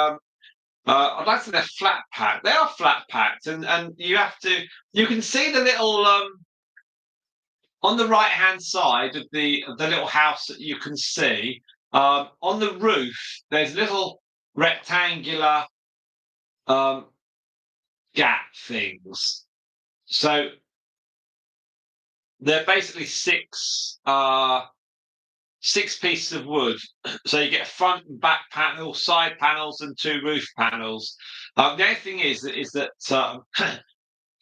I'd like to say they're flat packed. They are flat packed, and you can see the little on the right hand side of the little house that you can see on the roof. There's little rectangular gap things. So they're basically six pieces of wood. So you get a front and back panel, side panels, and 2 roof panels. The only thing is that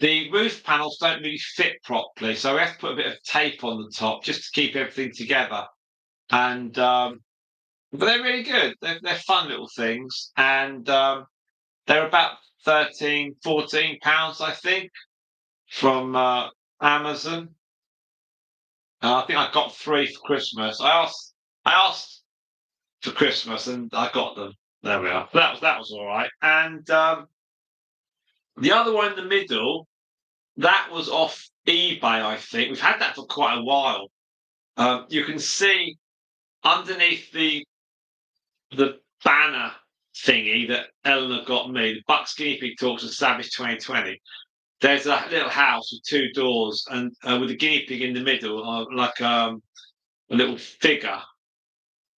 the roof panels don't really fit properly, so we have to put a bit of tape on the top just to keep everything together. And but they're really good. They're fun little things, and they're about £13-14, I think, from Amazon. I think I got 3 for Christmas. I asked for Christmas, and I got them. There we are. That was all right. And the other one in the middle, that was off eBay. I think we've had that for quite a while. You can see underneath the banner thingy that Eleanor got me, the Bucks Guinea Pig Talks and Savage 2020. There's a little house with 2 doors, and with a guinea pig in the middle, like a little figure.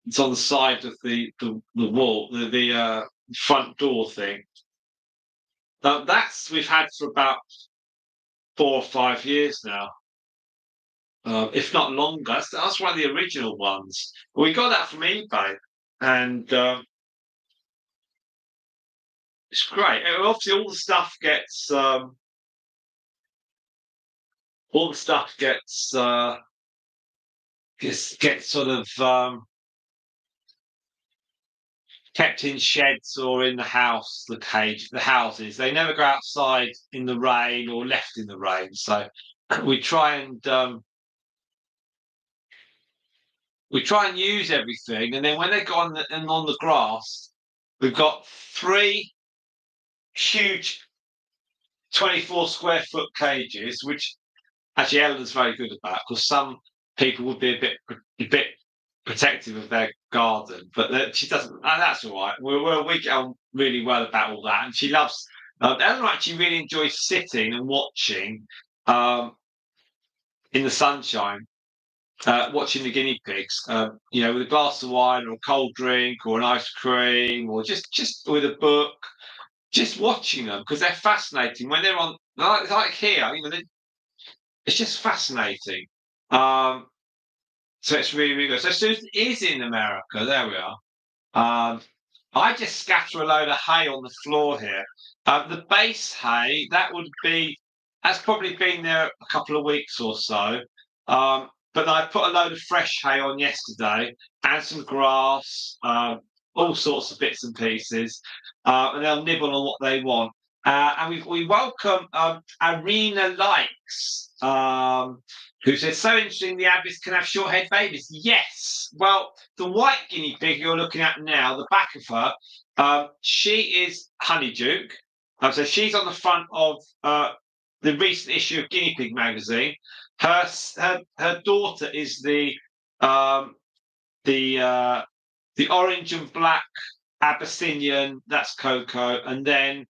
It's on the side of the wall, the front door thing. That's we've had for about 4 or 5 years now, if not longer. That's one of the original ones. We got that from eBay, and it's great. And obviously, all the stuff gets all the stuff gets sort of kept in sheds or in the house. The houses. They never go outside in the rain or left in the rain. So we try and use everything, and then when they go on the grass, we've got 3 huge 24 square foot cages, which actually Ellen's very good about, because some people would be a bit protective of their garden, but she doesn't, and that's all right. We get on really well about all that, and she loves. Ellen actually really enjoys sitting and watching in the sunshine, watching the guinea pigs. With a glass of wine or a cold drink or an ice cream, or just with a book, just watching them, because they're fascinating when they're on like here. It's just fascinating. So it's really, really good. So Susan is in America. There we are. I just scatter a load of hay on the floor here. The base hay, that's probably been there a couple of weeks or so. But I put a load of fresh hay on yesterday and some grass, all sorts of bits and pieces, and they'll nibble on what they want. And we welcome Arena Likes, who says, so interesting the abbess can have short-haired babies. Yes. Well, the white guinea pig you're looking at now, the back of her, she is Honeyduke. So she's on the front of the recent issue of Guinea Pig magazine. Her daughter is the orange and black Abyssinian. That's Coco, and then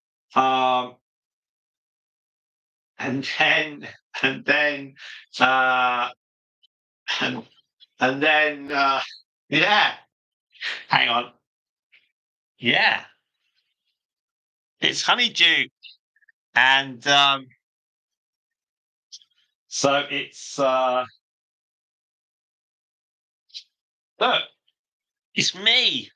yeah. Hang on. Yeah. It's Honeyduke. And so it's look, it's me.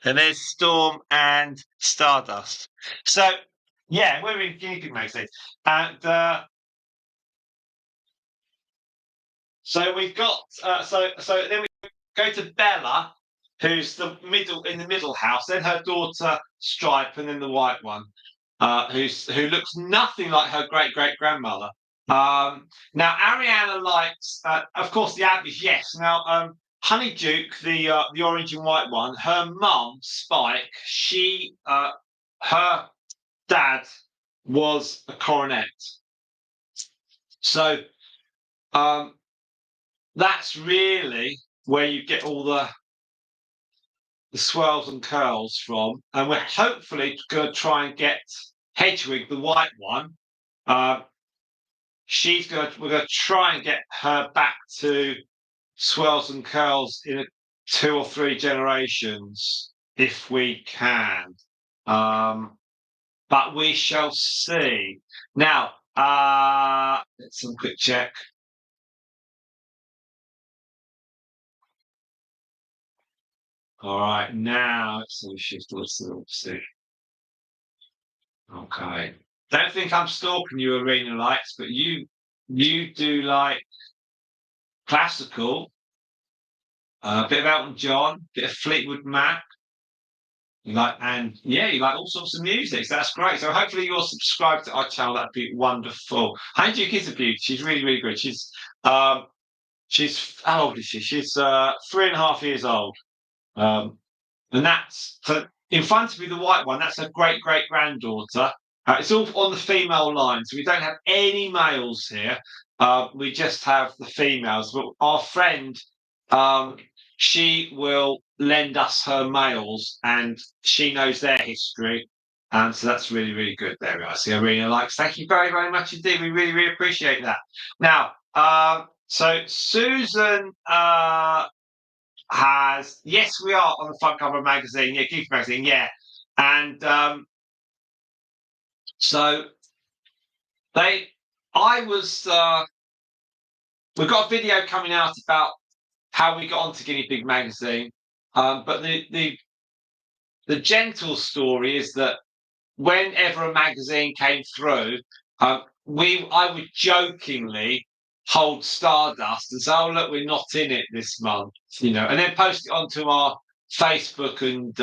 And there's Storm and Stardust. So yeah, we're in Guinea Pig magazine. And so we've got so then we go to Bella, who's in the middle house, then her daughter Stripe, and then the white one, who looks nothing like her great-great-grandmother. Now Ariana likes, of course, the Abbeys, yes. Now Honeyduke, the orange and white one, her mum Spike, her dad was a coronet, so that's really where you get all the swirls and curls from, and we're hopefully going to try and get Hedwig, the white one. We're going to try and get her back to swirls and curls in 2 or 3 generations if we can. But we shall see. Now, let's have a quick check. All right, now let's shift. Let's see. Okay. Don't think I'm stalking you, Arena Lights, but you do like classical, a bit of Elton John, bit of Fleetwood Mac. You like all sorts of music. So that's great. So hopefully you're subscribed to our channel. That'd be wonderful. Honeyduke is a beauty. She's really, really good. She's how old is she? She's 3.5 years old. And that's in front of me, the white one. That's her great-great-granddaughter. It's all on the female line, so we don't have any males here. We just have the females. But our friend, she will lend us her males, and she knows their history. And so that's really, really good. There we are. See, Arena Likes. Thank you very, very much indeed. We really, really appreciate that. Now, so Susan yes, we are on the front cover of magazine, Geek magazine, yeah. And so we've got a video coming out about how we got onto Guinea Pig magazine. But the gentle story is that whenever a magazine came through, I would jokingly hold Stardust and say, "Oh, look, we're not in it this month," and then post it onto our Facebook and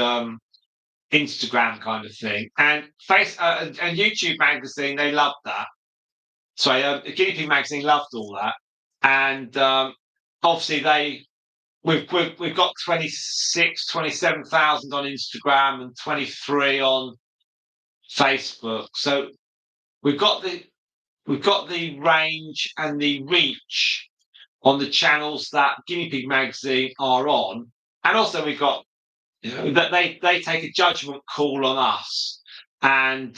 Instagram kind of thing. And and YouTube magazine, they loved that. Sorry, Guinea Pig magazine loved all that, and obviously we've got 27,000 on Instagram and 23 on Facebook. So we've got the range and the reach on the channels that Guinea Pig magazine are on, and also we've got that they take a judgment call on us, and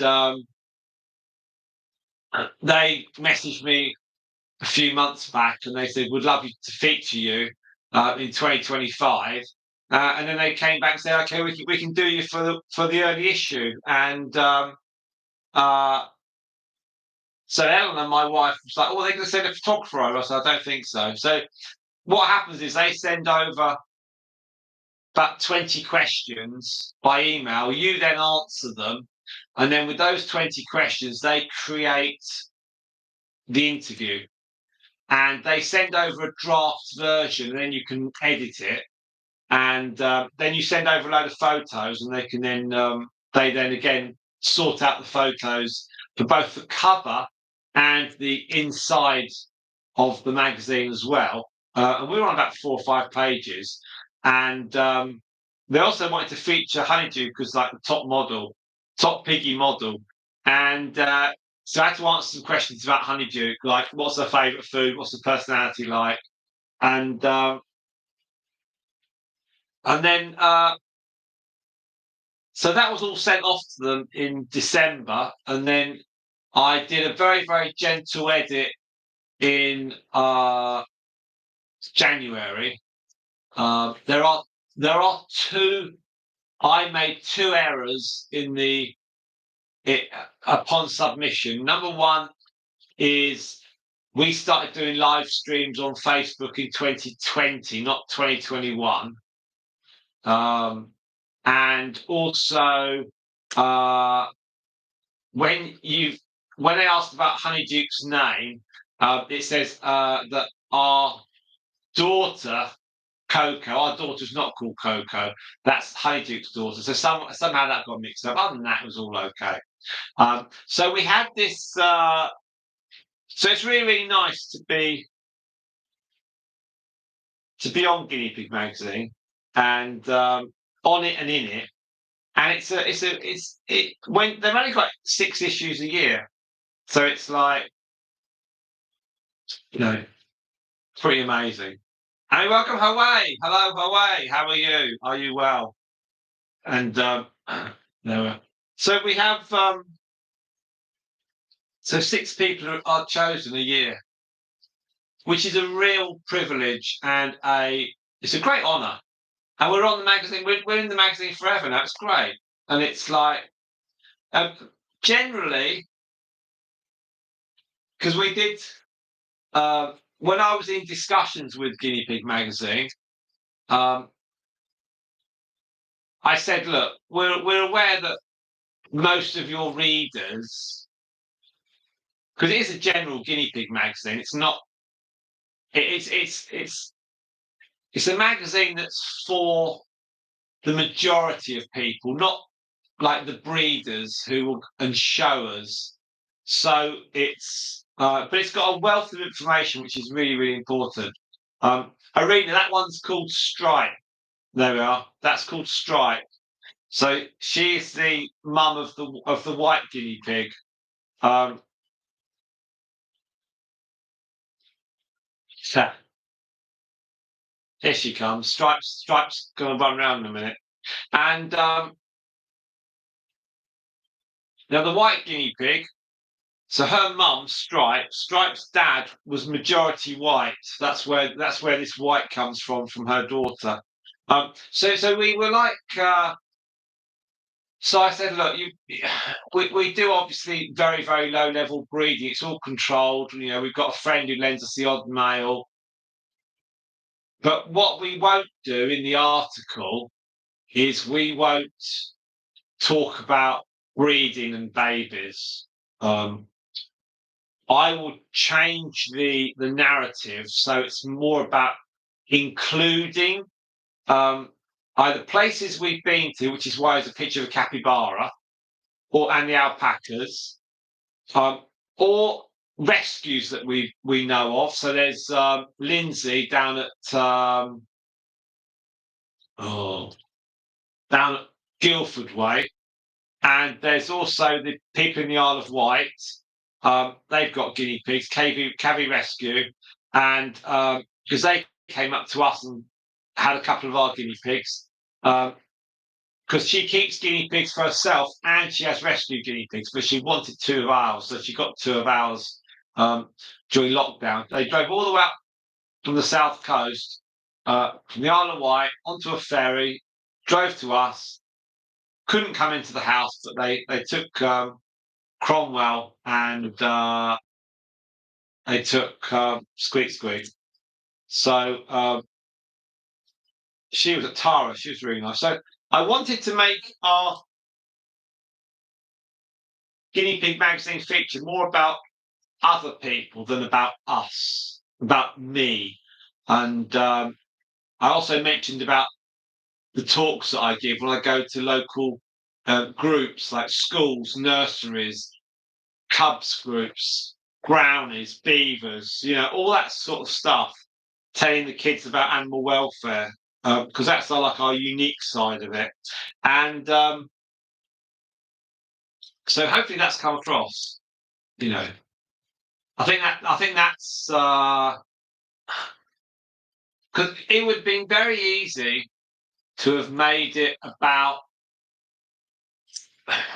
they messaged me a few months back and they said, "We'd love you to feature you in 2025." And then they came back and said, "Okay, we can do you for the early issue." And so Eleanor, my wife, was like, "Oh, they're going to send a photographer over." I said, "I don't think so." So what happens is they send over about 20 questions by email. You then answer them. And then with those 20 questions, they create the interview. And they send over a draft version, and then you can edit it. And then you send over a load of photos, and they can then again sort out the photos for both the cover and the inside of the magazine as well. And we were on about 4 or 5 pages. And they also wanted to feature Honeyduke as like the top piggy model. And so I had to answer some questions about Honeyduke, like what's her favourite food, what's her personality like, and then so that was all sent off to them in December, and then I did a very, very gentle edit in January. There are two. I made 2 errors upon submission. Number one is we started doing live streams on Facebook in 2020, not 2021. And also, when I asked about Honeyduke's name, it says that our daughter Coco. Our daughter's not called Coco. That's Honeyduke's daughter. So somehow that got mixed up. Other than that, it was all okay. So we had this. So it's really, really nice to be on Guinea Pig magazine and on it and in it. And when they've only got 6 issues a year, so it's like pretty amazing. Hey, welcome, Hawaii. Hello, Hawaii. How are you? Are you well? And no. So we have so 6 people are chosen a year, which is a real privilege and it's a great honour. And we're on the magazine. We're in the magazine forever now. It's great, and it's like generally because we did when I was in discussions with Guinea Pig magazine. I said, look, we're aware that most of your readers, because it is a general Guinea Pig magazine, it's not. It's a magazine that's for the majority of people, not like the breeders and showers. So but it's got a wealth of information, which is really, really important. Arena, that one's called Stripe. There we are. That's called Stripe. So she's the mum of the white guinea pig. Here she comes. Stripe's going to run around in a minute. And now the white guinea pig. So her mum, Stripe's dad was majority white. That's where this white comes from her daughter. So we were like. So I said, look, we do obviously very, very low level breeding. It's all controlled. We've got a friend who lends us the odd male. But what we won't do in the article is we won't talk about breeding and babies. I would change the narrative so it's more about including either places we've been to, which is why there's a picture of a capybara, and the alpacas, or rescues that we know of. So there's Lindsay down at down at Guildford Way, and there's also the people in the Isle of Wight. They've got guinea pigs, Cavi Rescue, and because they came up to us and had a couple of our guinea pigs. Because she keeps guinea pigs for herself and she has rescue guinea pigs, but she wanted 2 of ours, so she got 2 of ours during lockdown. They drove all the way up from the south coast, from the Isle of Wight, onto a ferry, drove to us, couldn't come into the house, but they took Cromwell and they took Squeak Squeak. So she was at Tara, she was really nice. So I wanted to make our Guinea Pig magazine feature more about other people than about us, about me. And I also mentioned about the talks that I give when I go to local groups like schools, nurseries, cubs groups, brownies, beavers, all that sort of stuff, telling the kids about animal welfare, because that's like our unique side of it. And so hopefully that's come across. I think that's because it would have been very easy to have made it about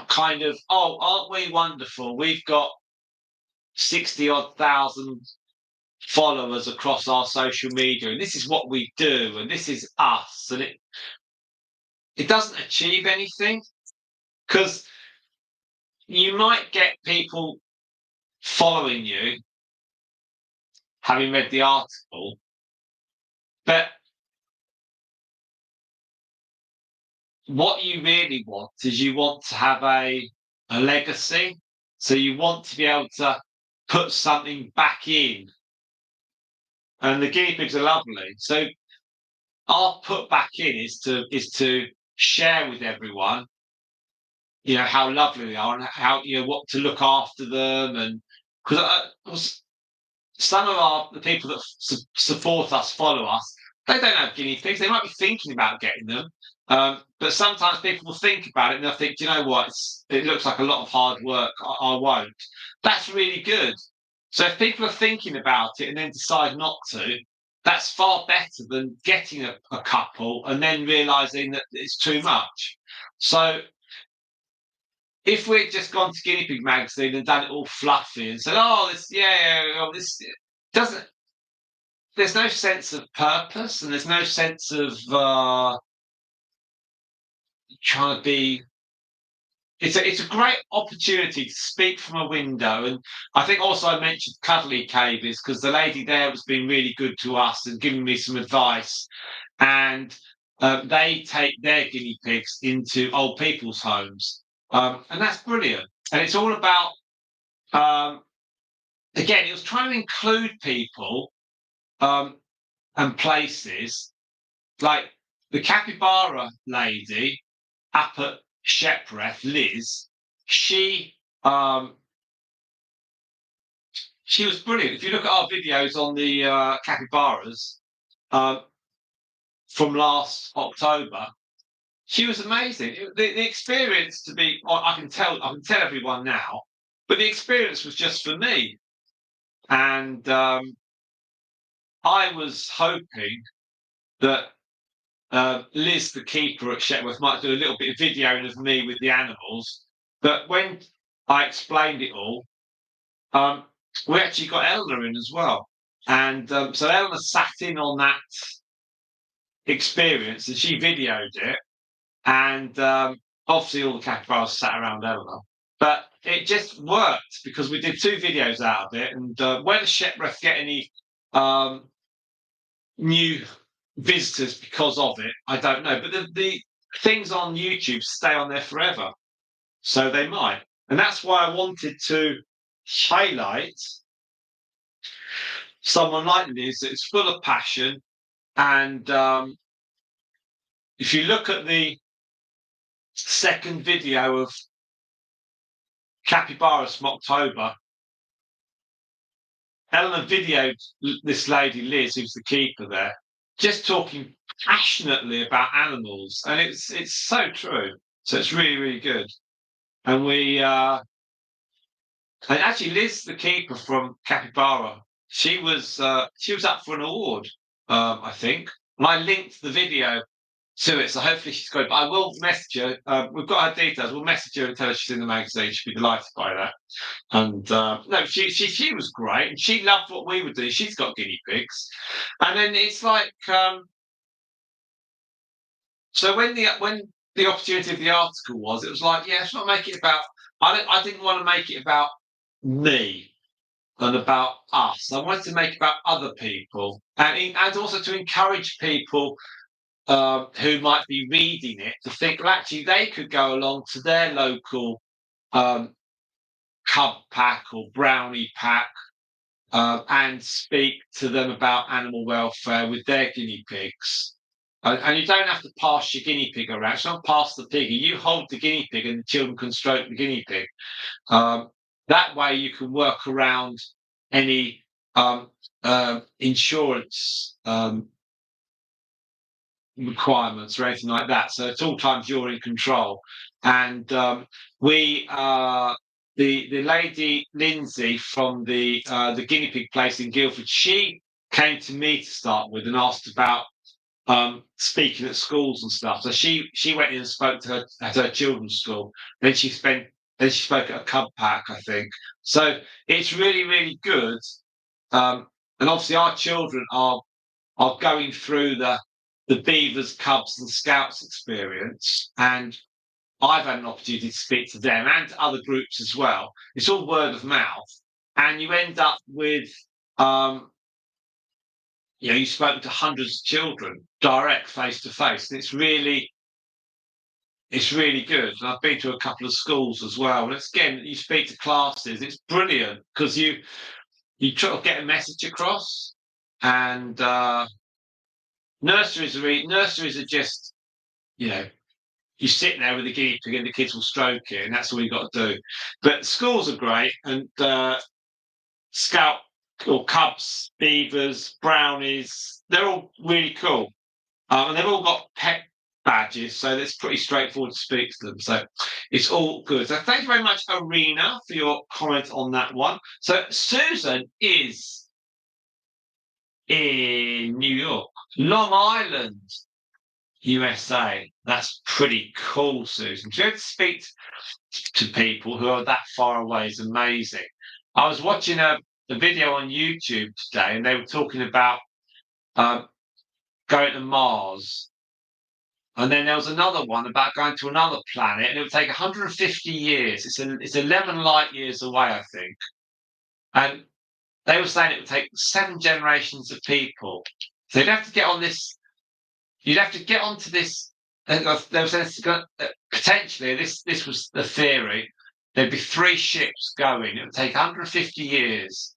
kind of, oh, aren't we wonderful? We've got 60-odd thousand followers across our social media, and this is what we do, and this is us, and it doesn't achieve anything, because you might get people following you having read the article, but what you really want is you want to have a legacy. So you want to be able to put something back in. And the guinea pigs are lovely. So our put back in is to share with everyone, how lovely they are and how, what to look after them. And because some of the people that support us, follow us, they don't have guinea pigs. They might be thinking about getting them. But sometimes people will think about it and they'll think, do you know what? It looks like a lot of hard work. I won't. That's really good. So if people are thinking about it and then decide not to, that's far better than getting a couple and then realising that it's too much. So if we'd just gone to Guinea Pig magazine and done it all fluffy and said, oh, this doesn't, there's no sense of purpose and there's no sense of trying to be. It's a great opportunity to speak from a window, and I think also I mentioned Cuddly Cavies because the lady there has been really good to us and giving me some advice, and they take their guinea pigs into old people's homes, and that's brilliant. And it's all about again, it was trying to include people and places like the capybara lady up at Shepworth, Liz, she was brilliant. If you look at our videos on the capybaras from last October, she was amazing. The experience I can tell everyone now, but the experience was just for me, and I was hoping that Liz, the keeper at Shetworth, might do a little bit of videoing of me with the animals. But when I explained it all, we actually got Eleanor in as well. And so Eleanor sat in on that experience and she videoed it. And obviously all the capybaras sat around Eleanor. But it just worked because we did 2 videos out of it. And whether Shetworth get any new visitors because of it, I don't know, but the things on YouTube stay on there forever, so they might, and that's why I wanted to highlight someone like Liz that's full of passion. And if you look at the second video of capybaras from October, Eleanor videoed this lady Liz, who's the keeper there, just talking passionately about animals, and it's so true. So it's really, really good. And and actually Liz, the keeper from Capybara, she was up for an award, I think. And I linked the video to it, so hopefully she's good. But I will message her. We've got her details. We'll message her and tell her she's in the magazine. She'll be delighted by that. And no, she was great, and she loved what we were doing. She's got guinea pigs, and then it's like so when the opportunity of the article was, it was like, yeah, let's not make it about. I didn't want to make it about me and about us. I wanted to make it about other people, and also to encourage people who might be reading it to think, well, actually, they could go along to their local cub pack or brownie pack and speak to them about animal welfare with their guinea pigs. And you don't have to pass your guinea pig around. It's not pass the pig. You hold the guinea pig and the children can stroke the guinea pig. That way you can work around any insurance requirements or anything like that. So at all times you're in control. And the lady Lindsay from the guinea pig place in Guildford, she came to me to start with and asked about speaking at schools and stuff. So she went in and spoke to her at her children's school. Then she spoke at a cub pack, I think. So it's really, really good. And obviously our children are going through the Beavers, Cubs, and Scouts experience, and I've had an opportunity to speak to them and to other groups as well. It's all word of mouth, and you end up with, you spoke to hundreds of children direct, face to face, and it's really good. And I've been to a couple of schools as well. And again, you speak to classes, it's brilliant because you try to get a message across, and nurseries are just, you sit there with the guinea pig and the kids will stroke it, and that's all you've got to do. But schools are great, and Scout or Cubs, Beavers, Brownies, they're all really cool. And they've all got pet badges, so it's pretty straightforward to speak to them. So it's all good. So thank you very much, Arena, for your comment on that one. So Susan is in New York, Long Island, USA. That's pretty cool, Susan. To be able to speak to people who are that far away is amazing. I was watching a video on YouTube today, and they were talking about going to Mars. And then there was another one about going to another planet, and it would take 150 years. It's 11 light years away, I think. And they were saying it would take 7 generations of people. So you'd have to get on this. You'd have to get onto this. There was potentially this was the theory. There'd be 3 ships going. It would take 150 years,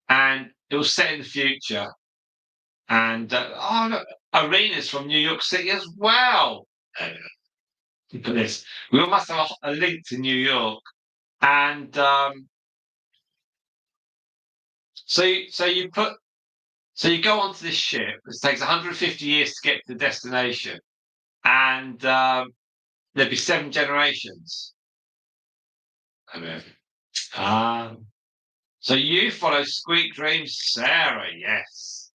and it was set in the future. And look, Arena's from New York City as well. Look at this. We must have a link to New York, and so you go onto this ship. It takes 150 years to get to the destination, and there'd be 7 generations. I mean, so you follow Squeak Dreams, Sarah? Yes.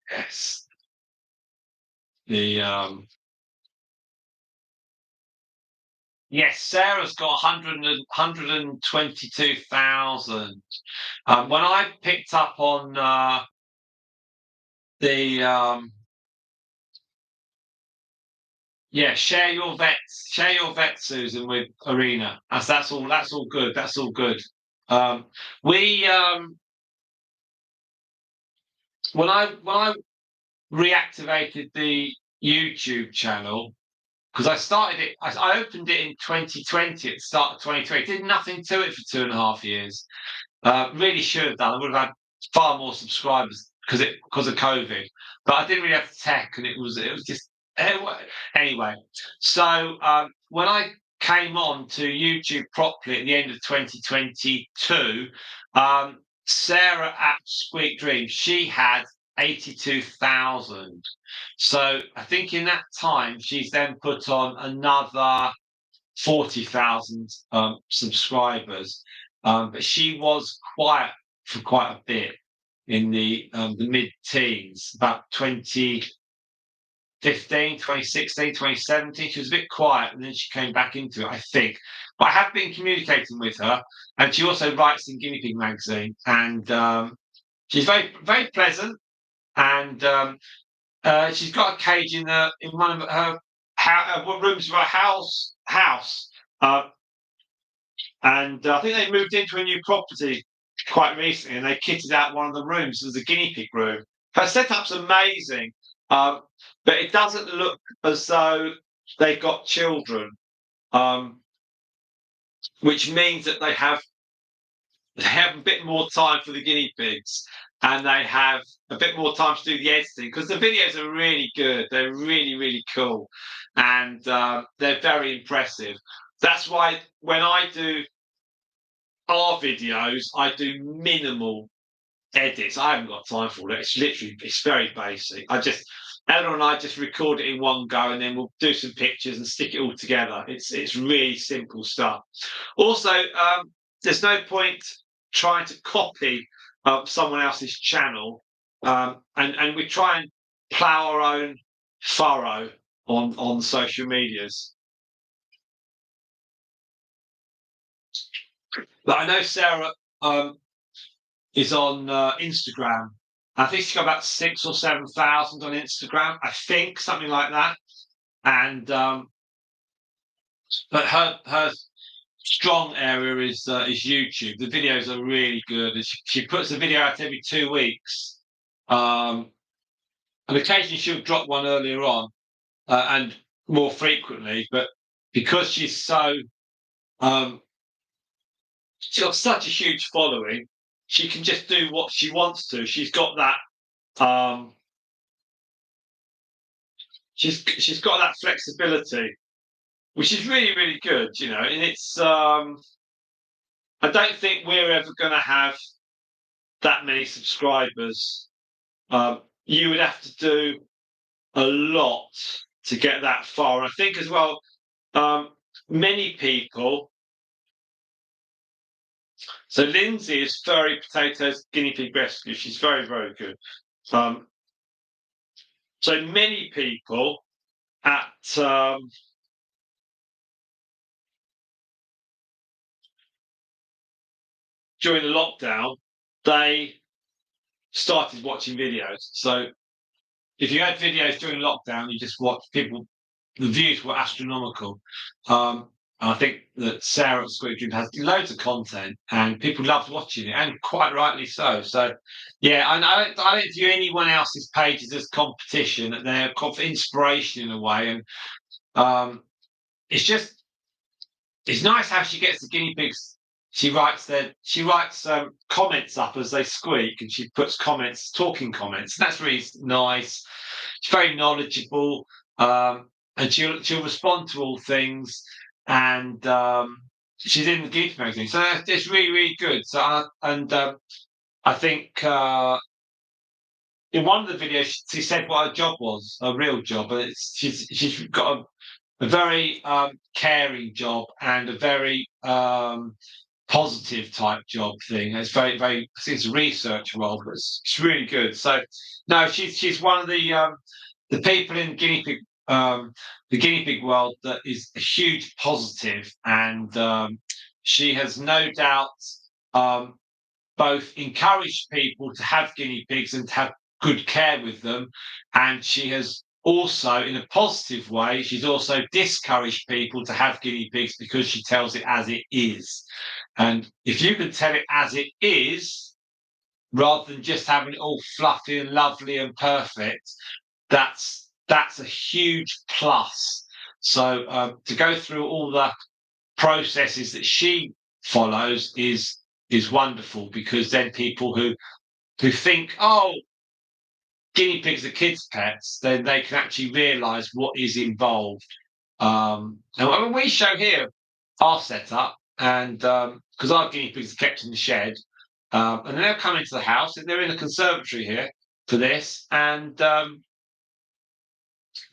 Yes, Sarah's got 122,000. When I picked up on share your vet, Susan, with Arena. That's all good. That's all good. When I reactivated the YouTube channel, because I started it, I opened it in 2020 at the start of 2020. Did nothing to it for 2.5 years. Really should have done. I would have had far more subscribers because of COVID, but I didn't really have the tech, and it was just anyway. So when I came on to YouTube properly at the end of 2022, Sarah at Squeak Dream, she had 82,000. So I think in that time she's then put on another 40,000 subscribers. But she was quiet for quite a bit in the mid-teens, about 2015, 2016, 2017. She was a bit quiet, and then she came back into it, I think. But I have been communicating with her, and she also writes in Guinea Pig magazine, and she's very, very pleasant, and she's got a cage in one of her rooms of her house. And I think they moved into a new property quite recently, and they kitted out one of the rooms as a guinea pig room. Her setup's amazing, but it doesn't look as though they've got children, which means that they have a bit more time for the guinea pigs, and they have a bit more time to do the editing, because the videos are really good. They're really, really cool, and they're very impressive. That's why when I do our videos, I do minimal edits. I haven't got time for it. It's very basic. Eleanor and I just record it in one go, and then we'll do some pictures and stick it all together. It's really simple stuff. Also, there's no point trying to copy someone else's channel, and we try and plough our own furrow on social medias. But I know Sarah is on Instagram. I think she's got about 6,000 or 7,000 on Instagram. I think something like that. And but her strong area is YouTube. The videos are really good. And she puts a video out every 2 weeks. And occasionally she'll drop one earlier on and more frequently. But because she's she's got such a huge following, she can just do what she wants to. She's got that she's got that flexibility, which is really, really good, and it's I don't think we're ever gonna have that many subscribers. You would have to do a lot to get that far. And I think as well, many people. So Lindsay is Furry Potatoes Guinea Pig Rescue. She's very, very good. So many people at during the lockdown, they started watching videos. So if you had videos during lockdown, you just watch people. The views were astronomical. And I think that Sarah at Squeak Dream has loads of content, and people loved watching it, and quite rightly so. So, yeah, I don't view anyone else's pages as competition. They're inspiration in a way, and it's nice how she gets the guinea pigs. She writes comments up as they squeak, and she puts talking comments. And that's really nice. She's very knowledgeable, and she'll respond to all things. And she's in the Guinea Pig magazine, so it's really, really good. So I think in one of the videos she said what her job was, her real job, and she's got a very caring job and a very positive type job thing. It's very, very. I think it's a research role, but it's really good. So no, she's one of the people in the guinea pig world that is a huge positive, and she has no doubt both encouraged people to have guinea pigs and to have good care with them, and she has also, in a positive way, she's also discouraged people to have guinea pigs because she tells it as it is. And if you can tell it as it is, rather than just having it all fluffy and lovely and perfect, that's a huge plus. So to go through all the processes that she follows is is wonderful, because then people who think, oh, guinea pigs are kids' pets, then they can actually realise what is involved. And I mean, we show here our setup, and because our guinea pigs are kept in the shed, and then they'll come into the house, and they're in the conservatory here for this, and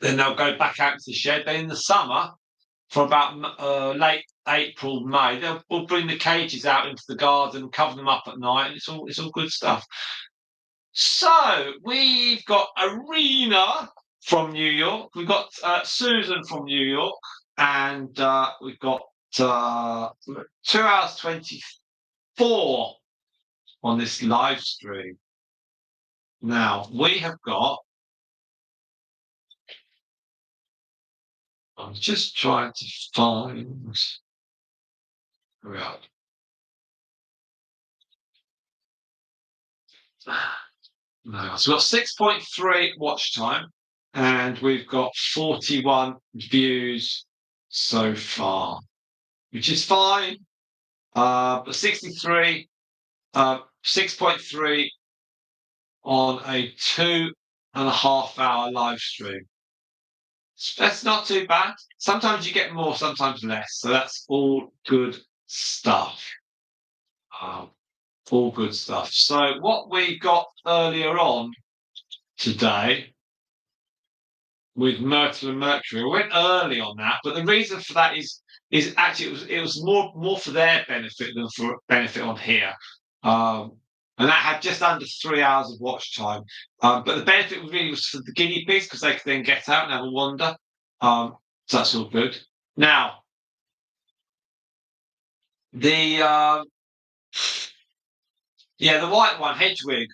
then they'll go back out to the shed. Then in the summer, for about late April, May, we'll bring the cages out into the garden, cover them up at night, and it's all good stuff. So we've got Arena from New York. We've got Susan from New York, and we've got 2 hours 24 on this live stream. Now we have got. I'm just trying to find. Right. No, so we've got 6.3 watch time, and we've got 41 views so far, which is fine. But 63, 6.3 on a 2.5 hour live stream. That's not too bad. Sometimes you get more, sometimes less. So that's all good stuff. All good stuff. So what we got earlier on today with Myrtle and Mercury, we went early on that, but the reason for that is actually it was more for their benefit than for benefit on here. And that had just under 3 hours of watch time. But the benefit really was for the guinea pigs, because they could then get out and have a wander. So that's all good. Now, the white one, Hedwig,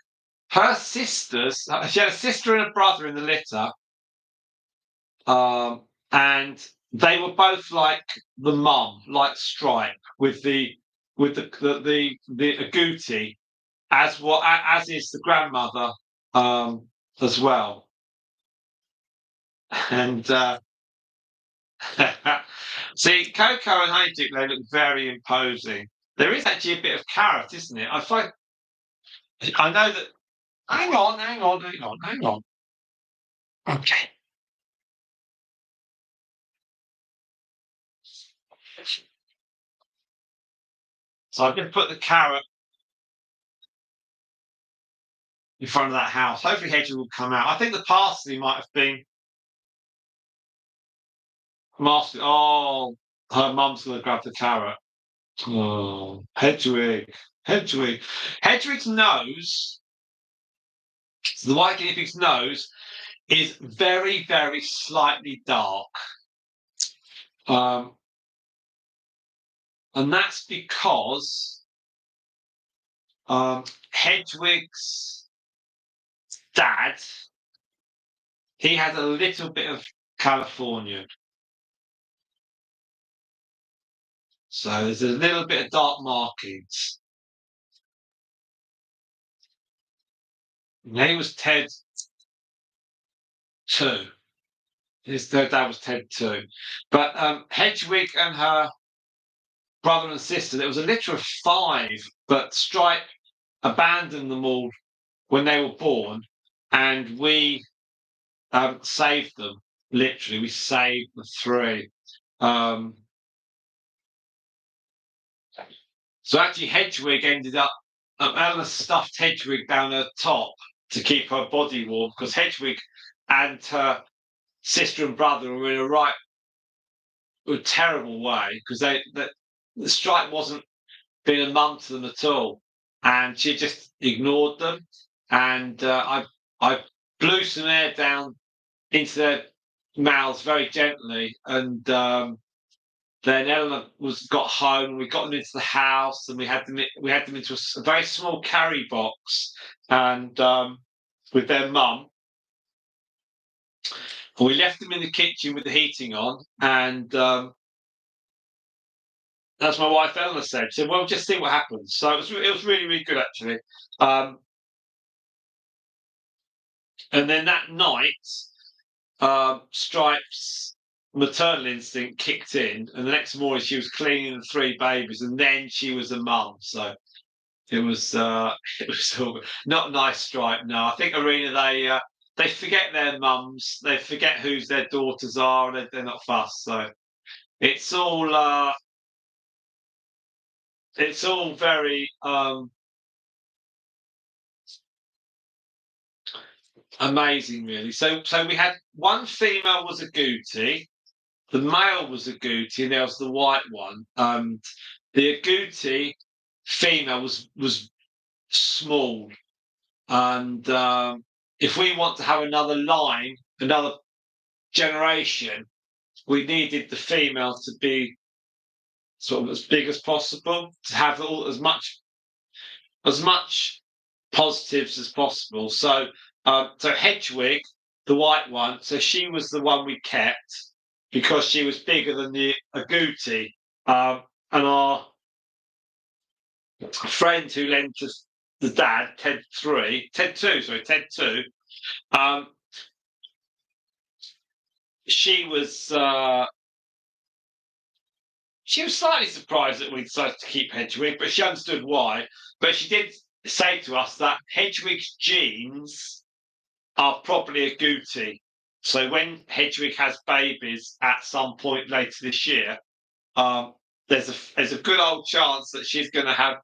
her sisters, she had a sister and a brother in the litter, and they were both like the mum, like Stripe, with the agouti, as is the grandmother as well. And see, Coco and Honeyduke, they look very imposing. There is actually a bit of carrot, isn't it? I know that. Hang on. Okay. So I'm going to put the carrot in front of that house. Hopefully Hedwig will come out. I think the parsley might have been mastered. Oh, her mum's going to grab the carrot. Oh, Hedwig. Hedwig's nose, the white guinea pig's nose, is very, very slightly dark. And that's because Hedwig's dad, he had a little bit of Californian. So there's a little bit of dark markings. And he was Ted 2. His dad was Ted 2. But Hedwig and her brother and sister, there was a litter of 5, but Stripe abandoned them all when they were born, and we saved them. Literally, we saved the 3. So actually, Hedwig ended up. Eleanor stuffed Hedwig down her top to keep her body warm, because Hedwig and her sister and brother were in a terrible way, because the Stripe wasn't being a mum to them at all, and she just ignored them. And I blew some air down into their mouths very gently, and then Eleanor got home, and we got them into the house, and we had them into a very small carry box, and with their mum. And we left them in the kitchen with the heating on, and that's my wife Eleanor said. She said, "Well, just see what happens." So it was really, really good, actually. And then that night, Stripe's maternal instinct kicked in, and the next morning she was cleaning the 3 babies, and then she was a mum. So it was all, not a nice stripe. No, I think Arena they forget their mums, they forget whose their daughters are, and they're not fussed. So it's all very amazing, really. So we had one female was a agouti, the male was a agouti, and there was the white one. The agouti female was small, and if we want to have another line, another generation, we needed the female to be sort of as big as possible, to have as much positives as possible. So Hedwig, the white one, so she was the one we kept because she was bigger than the agouti. And our friend who lent us the dad, Ted 2, she was slightly surprised that we decided to keep Hedwig, but she understood why. But she did say to us that Hedwig's genes are probably agouti. So when Hedwig has babies at some point later this year, there's a good old chance that she's going to have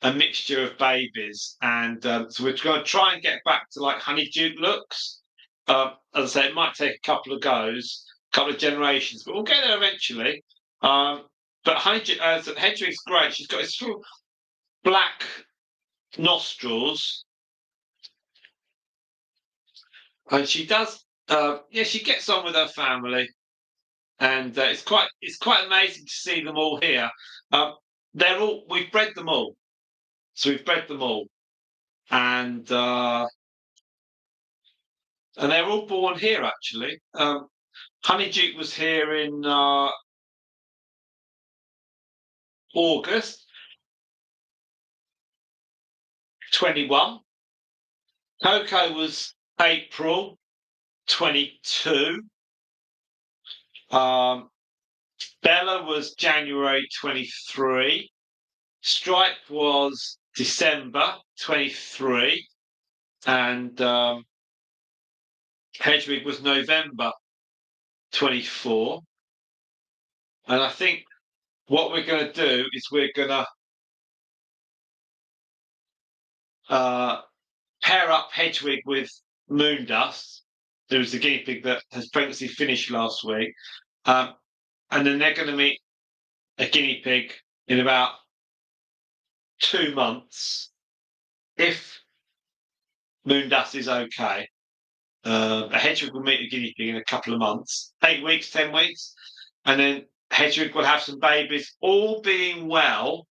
a mixture of babies, and so we're going to try and get back to like Honeyduke looks. As I say, it might take a couple of goes, a couple of generations, but we'll get there eventually. But Hedwig's great. She's got this little black nostrils, and she does. She gets on with her family, and it's quite amazing to see them all here. We've bred them all, so we've bred them all, and they're all born here actually. Honeyduke was here in August 21. Coco was April 22. Bella was January 23. Stripe was December 23. And Hedwig was November 24. And I think what we're going to do is we're going to pair up Hedwig with Moondust, who was the guinea pig that has pregnancy finished last week. And then they're going to meet a guinea pig in about 2 months, if Moondust is okay. A Hedwig will meet a guinea pig in a couple of months, 8 weeks, 10 weeks, and then Hedwig will have some babies. All being well,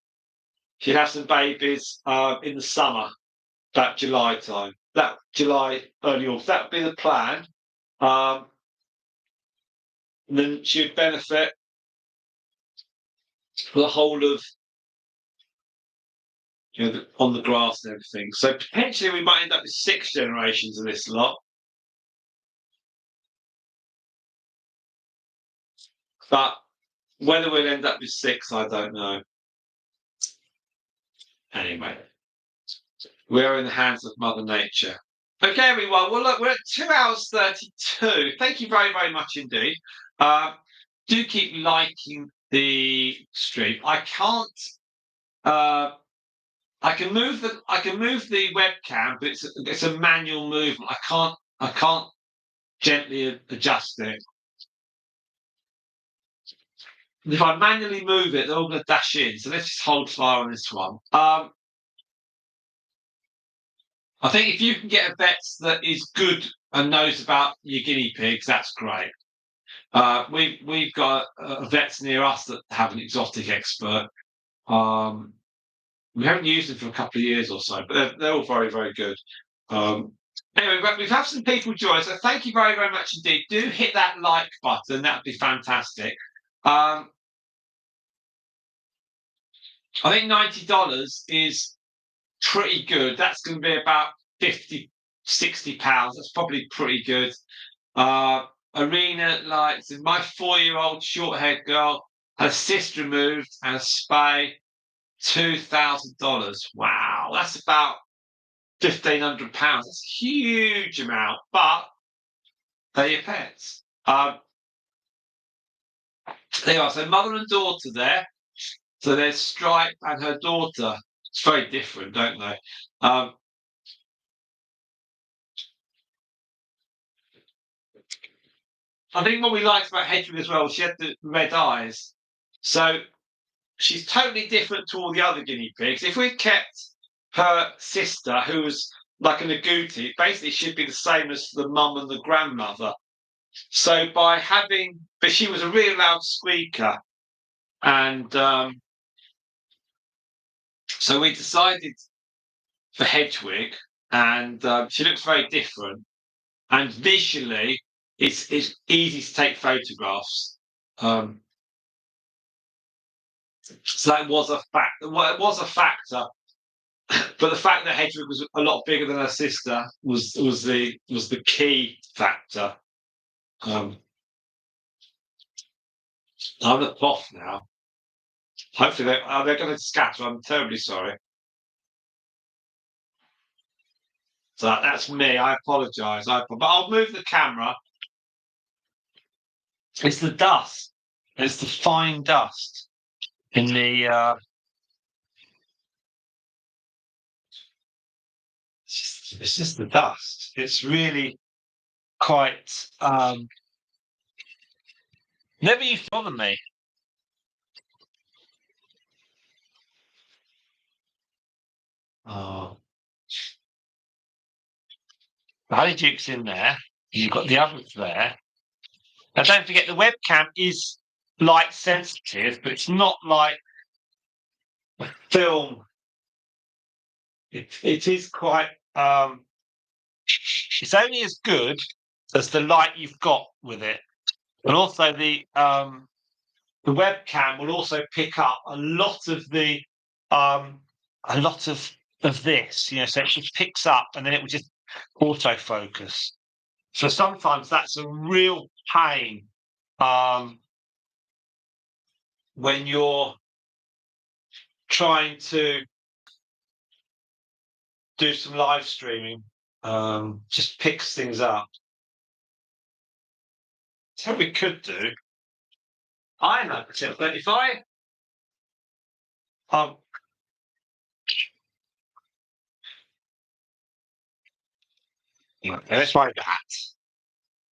she'll have some babies in the summer, about July time. That July, early August. That would be the plan. And then she would benefit for the whole of, on the grass and everything. So potentially we might end up with 6 generations of this lot. But whether we'll end up with 6, I don't know. Anyway, we're in the hands of Mother Nature. Okay, everyone. Well, look, we're at 2 hours 32. Thank you very, very much indeed. Do keep liking the stream. I can move the webcam, but it's a manual movement. I can't gently adjust it. If I manually move it, they're all going to dash in. So let's just hold fire on this one. I think if you can get a vet that is good and knows about your guinea pigs, that's great. We've got vets near us that have an exotic expert. We haven't used them for a couple of years or so, but they're all very, very good. Anyway, we've had some people join, so thank you very, very much indeed. Do hit that like button. That would be fantastic. I think $90 is pretty good. That's going to be about £50, £60. That's probably pretty good. Arena likes my 4-year-old short-haired girl, her cyst removed and a spay. $2,000. Wow, that's about £1,500. That's a huge amount, but they're your pets. There you are. So mother and daughter there. So there's Stripe and her daughter. It's very different, don't they? I think what we liked about Hedwig as well, she had the red eyes. So she's totally different to all the other guinea pigs. If we'd kept her sister, who was like an agouti, basically she'd be the same as the mum and the grandmother. So but she was a really loud squeaker. And so we decided for Hedwig, and she looks very different. And visually, it's easy to take photographs. So that was a fact. Well, it was a factor, but the fact that Hedwig was a lot bigger than her sister was the key factor. I'm at off now. Hopefully they're going to scatter. I'm terribly sorry. So that's me. I apologise. But I'll move the camera. It's the dust. It's the fine dust in the. It's just the dust. It's really quite. Never you follow me. Oh. The Honeyduke's in there. You've got the ovens there. Now, don't forget the webcam is light sensitive, but it's not like a film. It is quite. It's only as good as the light you've got with it, and also the webcam will also pick up a lot of this. So it just picks up, and then it will just autofocus. So sometimes that's a real pain when you're trying to do some live streaming. Just picks things up. So what we could do, I know, but if I let's try that.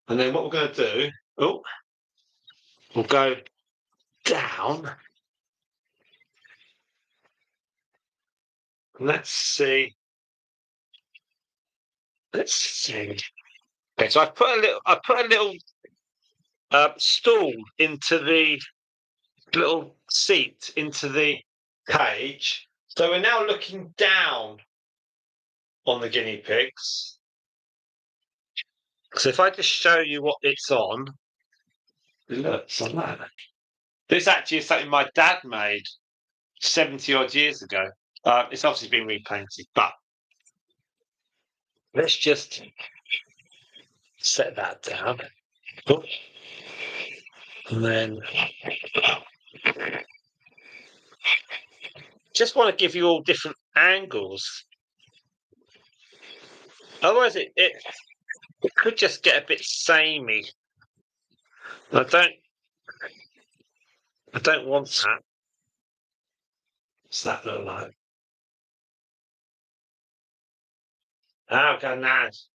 And then what we're going to do, we'll go down. Let's see. Okay, so I put a little stool into the little seat into the cage. So we're now looking down on the guinea pigs. So if I just show you what it's on, look, it's on that. This actually is something my dad made 70 odd years ago. It's obviously been repainted, but let's just set that down. And then just want to give you all different angles. Otherwise, it could just get a bit samey. I don't want that. What's that look like? Okay, nice.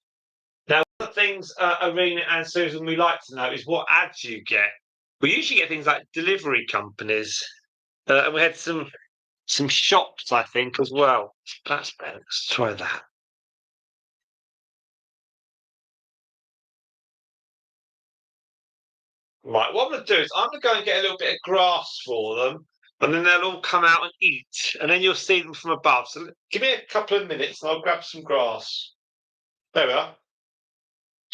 Now, one of the things, Arena and Susan, we like to know is what ads you get. We usually get things like delivery companies, and we had some shops, I think, as well. That's better. Let's try that. Right, what I'm going to do is I'm going to go and get a little bit of grass for them, and then they'll all come out and eat, and then you'll see them from above. So give me a couple of minutes, and I'll grab some grass. There we are.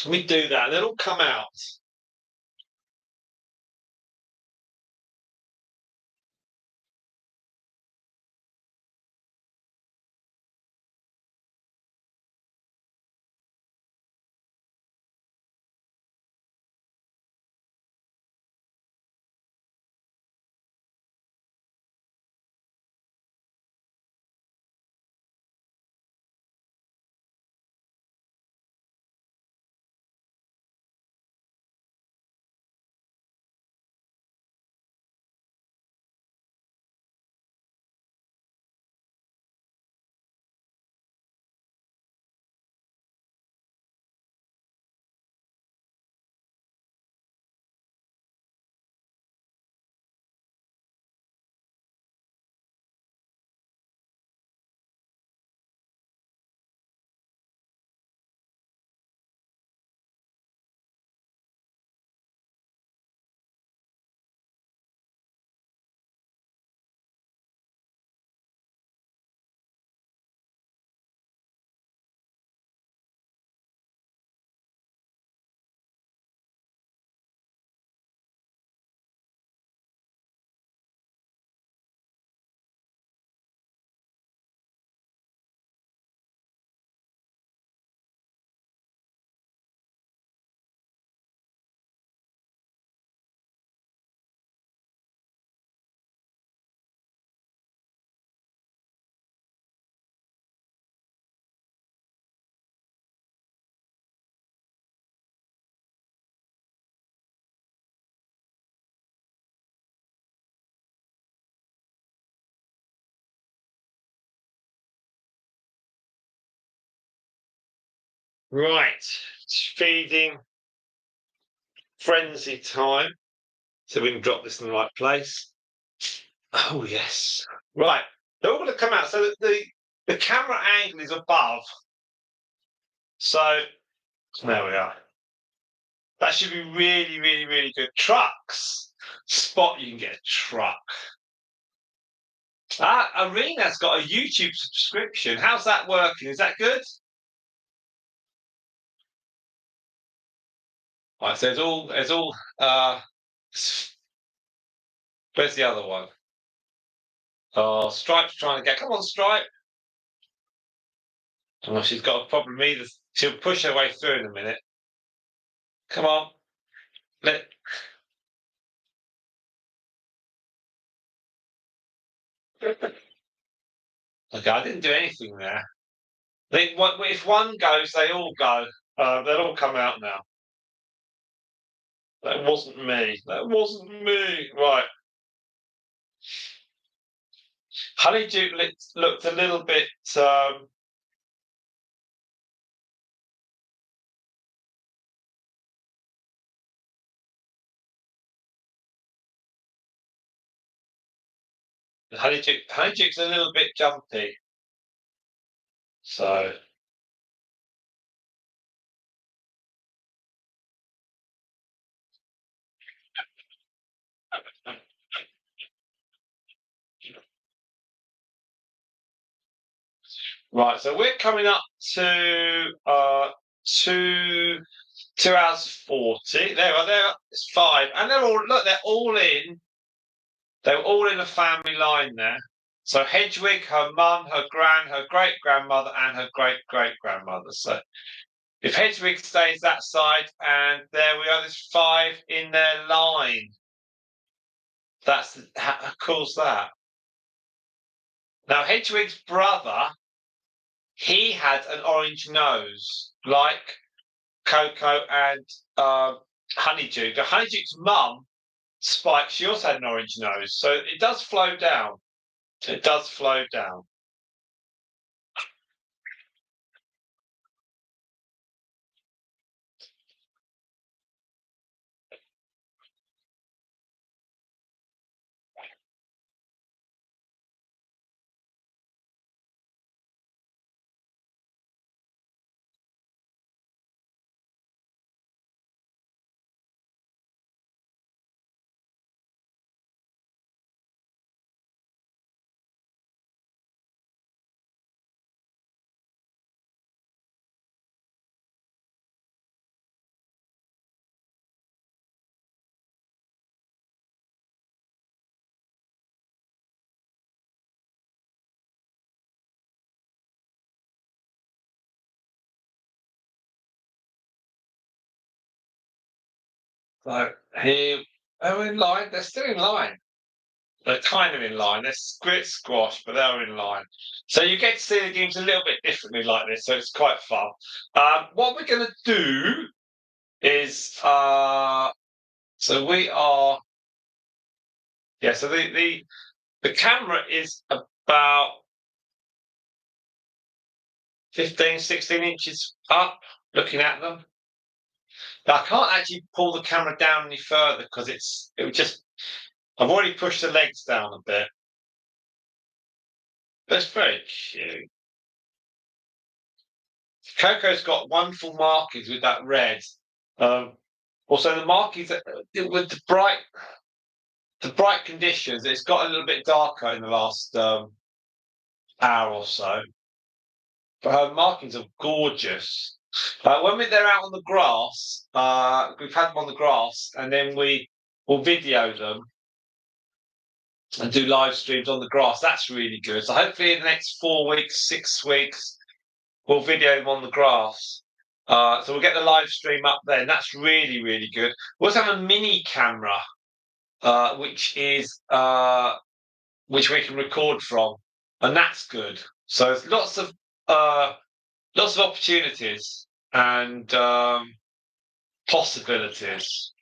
We do that, and they'll all come out. Right, it's feeding frenzy time. So we can drop this in the right place. Oh yes. Right. They're all going to come out. So that the camera angle is above. So there we are. That should be really, really, really good. Trucks. Spot you can get a truck. Arena's got a YouTube subscription. How's that working? Is that good? Right, so there's all where's the other one? Oh, Stripe's trying to get. Come on, Stripe. Oh, she's got a problem either. She'll push her way through in a minute. Come on. Let. Okay, I didn't do anything there. If one goes, they all go. They'll all come out now. That wasn't me. That wasn't me. Right. Honeyduke looked a little bit. Honeyduke's a little bit jumpy. So. Right, so we're coming up to 2 hours 40. There, it's 5, and they're all in. They're all in a family line there. So Hedwig, her mum, her great grandmother, and her great great grandmother. So if Hedwig stays that side, and there we are, there's 5 in their line. How cool's that? Now Hedwig's brother, he had an orange nose, like Coco and Honeyduke. Now, Honeyduke's mum, Spike, she also had an orange nose, so it does flow down. It does flow down. So here, they're in line. They're still in line. They're kind of in line. They're squash, but they're in line. So you get to see the games a little bit differently like this. So it's quite fun. What we're going to do is, so we are, yeah. So the camera is about 15, 16 inches up, looking at them. Now, I can't actually pull the camera down any further because I've already pushed the legs down a bit. That's very cute. Coco's got wonderful markings with that red. Also, the markings with the bright conditions, it's got a little bit darker in the last hour or so. But her markings are gorgeous. When they're out on the grass, we've had them on the grass, and then we will video them and do live streams on the grass. That's really good. So hopefully in the next 4 weeks, 6 weeks, we'll video them on the grass. So we'll get the live stream up then. That's really, really good. We also have a mini camera, which we can record from, and that's good. So there's lots of opportunities and possibilities.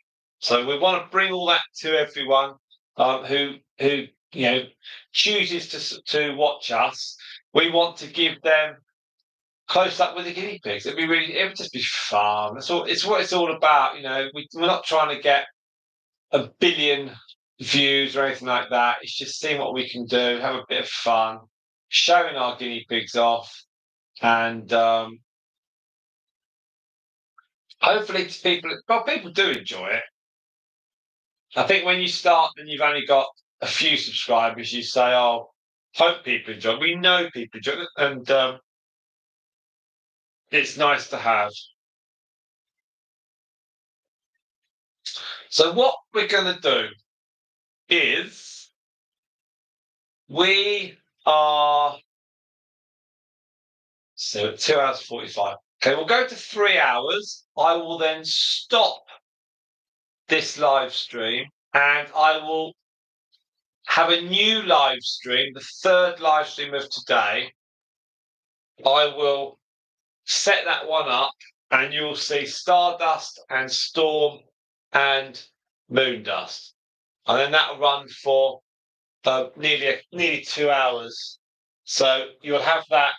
So we want to bring all that to everyone who chooses to watch us. We want to give them close up with the guinea pigs. It would just be fun. It's what it's all about. We're not trying to get a billion views or anything like that. It's just seeing what we can do, have a bit of fun, showing our guinea pigs off, and hopefully people do enjoy it. I think when you start and you've only got a few subscribers, you say, "Oh, hope people enjoy it." We know people enjoy it, and it's nice to have. So what we're going to do is we are at 2 hours 45. Okay, we'll go to 3 hours. I will then stop this live stream and I will have a new live stream, the third live stream of today. I will set that one up and you'll see Stardust and Storm and Moondust. And then that'll run for nearly 2 hours. So you'll have that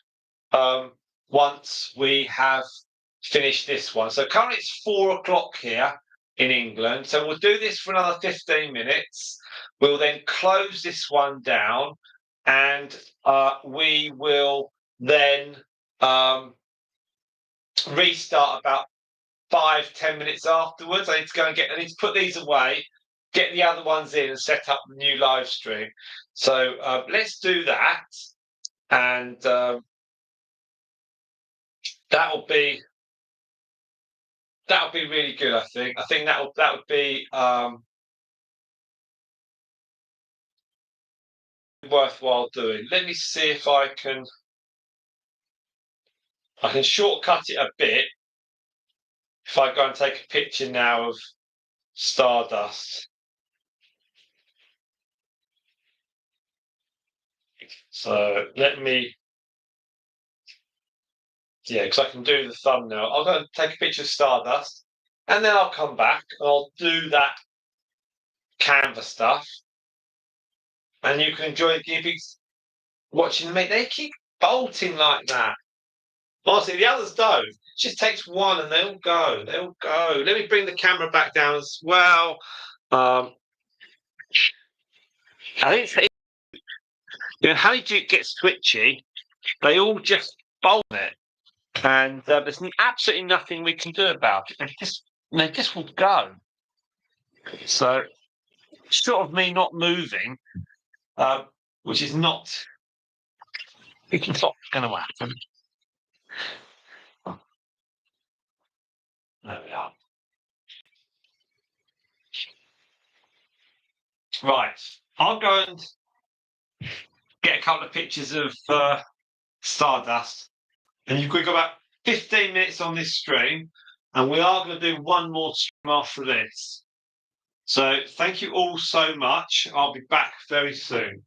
once we have finished this one. So currently it's 4 o'clock here in England. So we'll do this for another 15 minutes. We'll then close this one down and we will then restart about 5-10 minutes afterwards. I need to put these away, get the other ones in and set up the new live stream. So let's do that. And that'll be really good. I think that would be worthwhile doing. Let me see if I can shortcut it a bit. If I go and take a picture now of Stardust. So let me, because I can do the thumbnail. I'll go and take a picture of Stardust, and then I'll come back and I'll do that Canva stuff, and you can enjoy the guinea pigs watching me. They keep bolting like that. Honestly, the others don't. It just takes one, and they'll go. They'll go. Let me bring the camera back down as well. I think when Honeyduke gets twitchy, they all just bolt it, and there's absolutely nothing we can do about it. They just will go. So, sort of me not moving, which is not. It's not going to happen. There we are. Right, I'll go and get a couple of pictures of Stardust, and you've got about 15 minutes on this stream, and we are going to do one more stream after this. So thank you all so much. I'll be back very soon.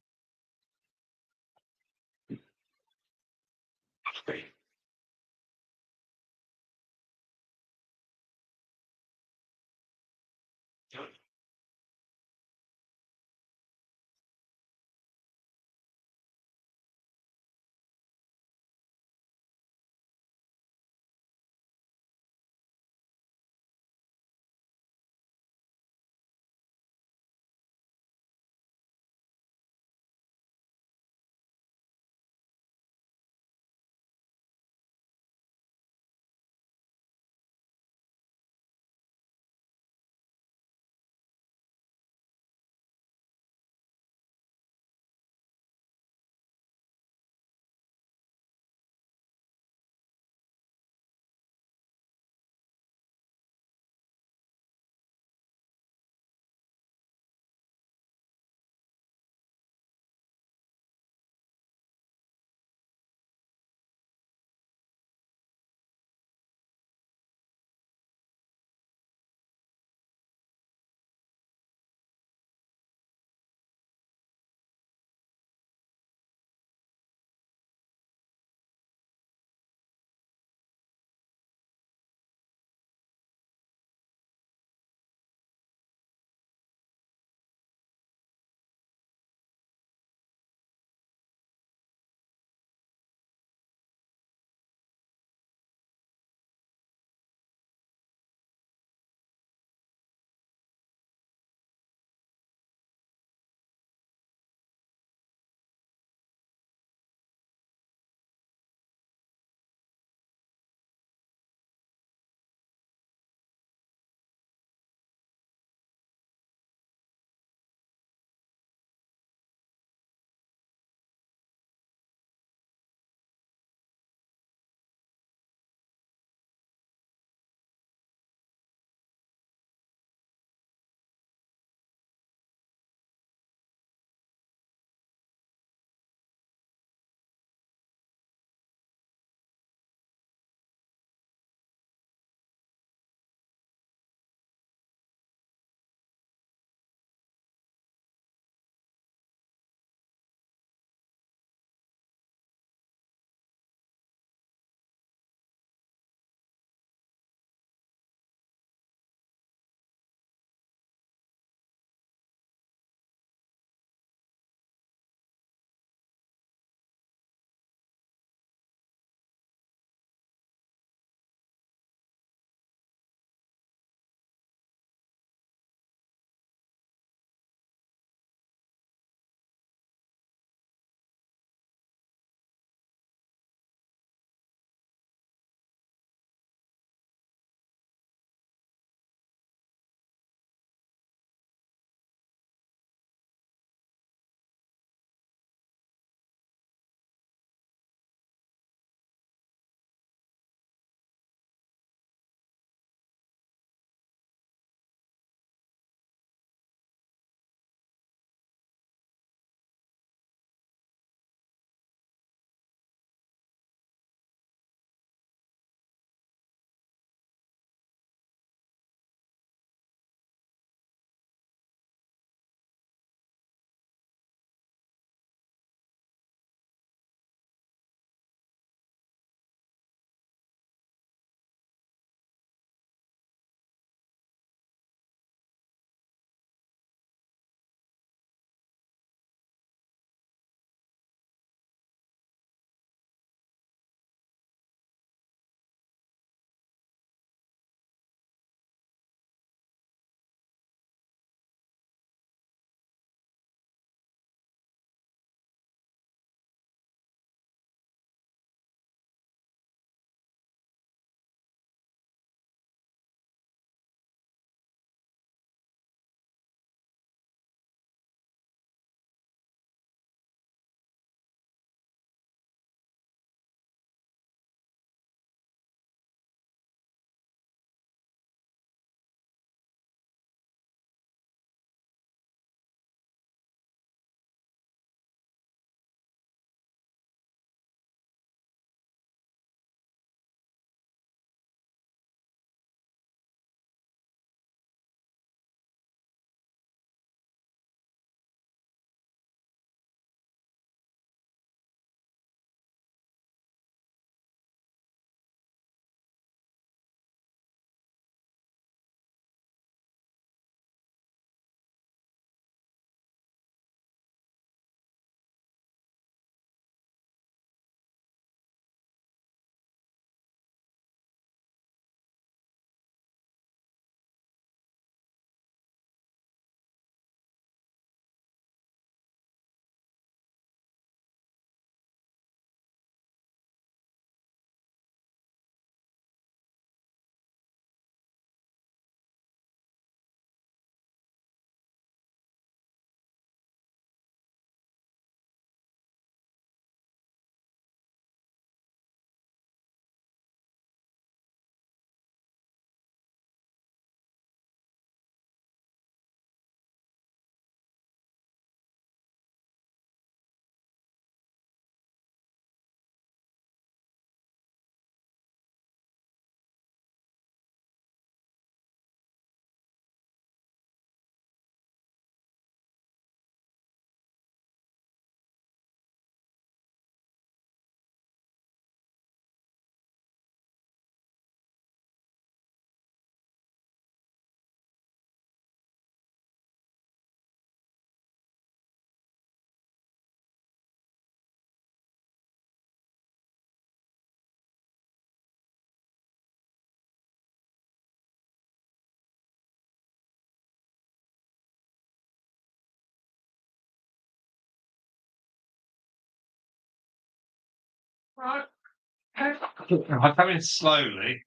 I'm coming slowly.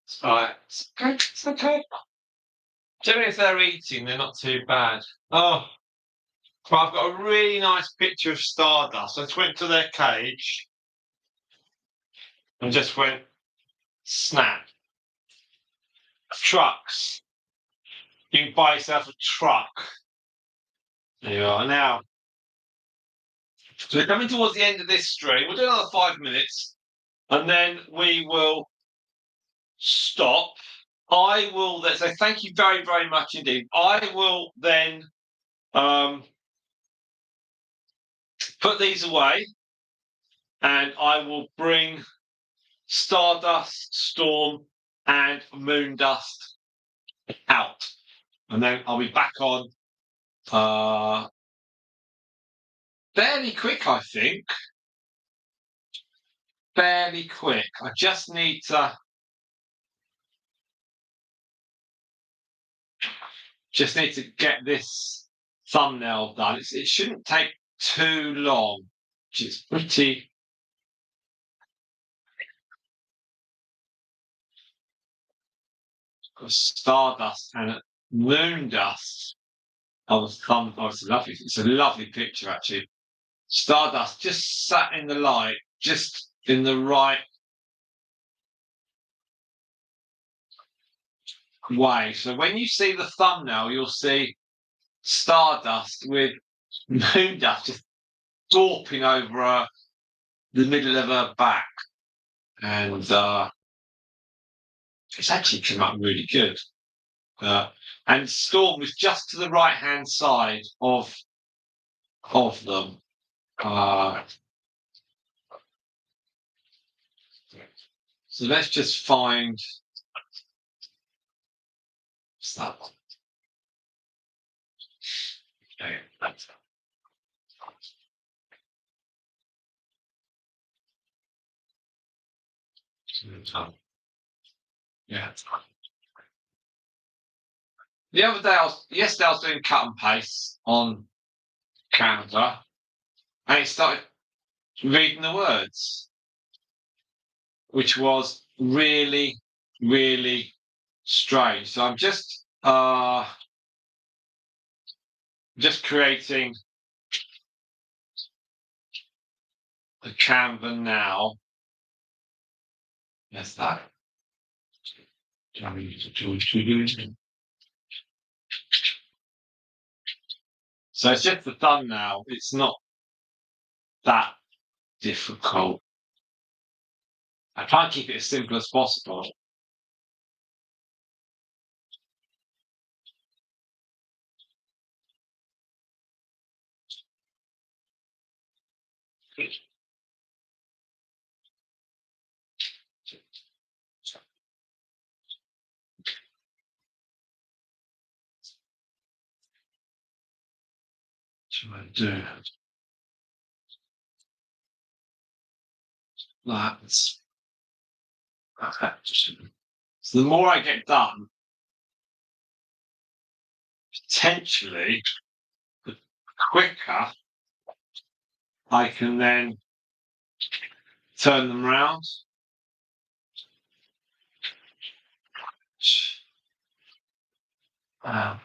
It's alright. It's okay. It's okay. Generally, if they're eating, they're not too bad. Oh, but I've got a really nice picture of Stardust. I just went to their cage and just went snap. Trucks. You can buy yourself a truck. There you are. Now, so we're coming towards the end of this stream. We'll do another 5 minutes and then we will stop. I will then say thank you very, very much indeed. I will then put these away and I will bring Stardust, Storm, and Moondust out. And then I'll be back on fairly quick, I think. Fairly quick. I just need to get this thumbnail done. It shouldn't take too long, which is pretty. Got Stardust and Moondust. Oh, the thumb. Oh, it's lovely. It's a lovely picture, actually. Stardust just sat in the light, just in the right way. So when you see the thumbnail, you'll see Stardust with Moondust just gawping over the middle of her back. And it's actually come up really good. And Storm was just to the right-hand side of them. So let's just find what's that one. Okay, that's yeah. The other day, yesterday I was doing cut and paste on Canva, and it started reading the words, which was really, really strange. So I'm just creating the Canva now. Yes, that. So it's just the thumbnail. It's not that difficult. I try and keep it as simple as possible. Should I do that? Okay. So the more I get done, potentially, the quicker I can then turn them around. Okay.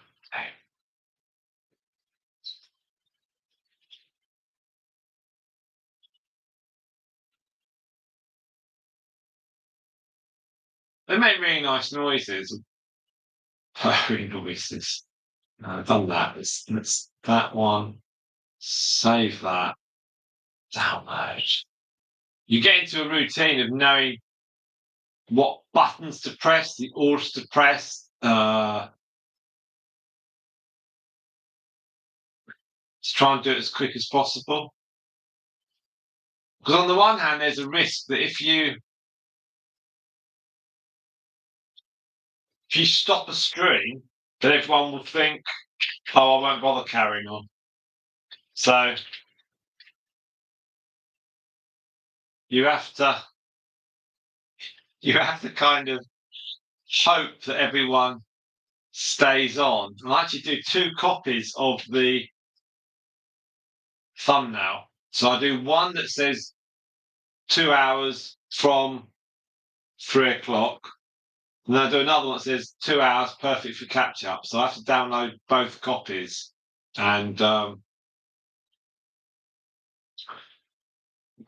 They make really nice noises. Purring noises. I've done that. Let's that one. Save that. Download. You get into a routine of knowing what buttons to press, the orders to press. To try and do it as quick as possible. Because on the one hand, there's a risk that if you stop a stream, then everyone will think, "Oh, I won't bother carrying on." So you have to kind of hope that everyone stays on. And I actually do 2 copies of the thumbnail. So I do one that says 2 hours from 3 o'clock. And then I do another one that says 2 hours, perfect for catch up. So I have to download both copies. And but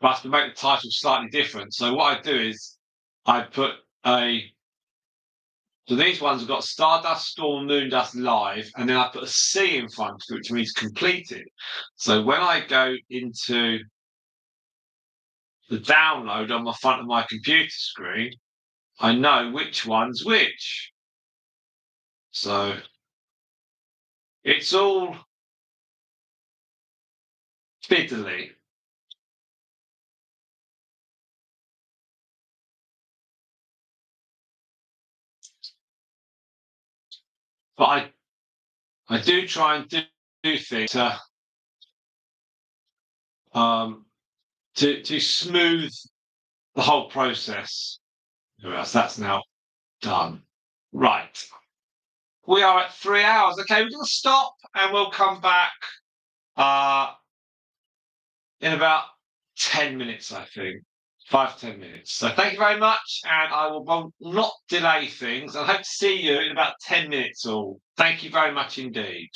I have to make the title slightly different. So what I do is I put so these ones have got Stardust, Storm, Moondust, Live, and then I put a C in front, which means completed. So when I go into the download on the front of my computer screen, I know which one's which. So it's all fiddly. But I do try and do things to smooth the whole process. Whereas that's now done. Right. We are at 3 hours. Okay, we're going to stop and we'll come back in about 10 minutes, I think. 5-10 minutes. So thank you very much, and I will not delay things. I hope to see you in about 10 minutes all. Thank you very much indeed.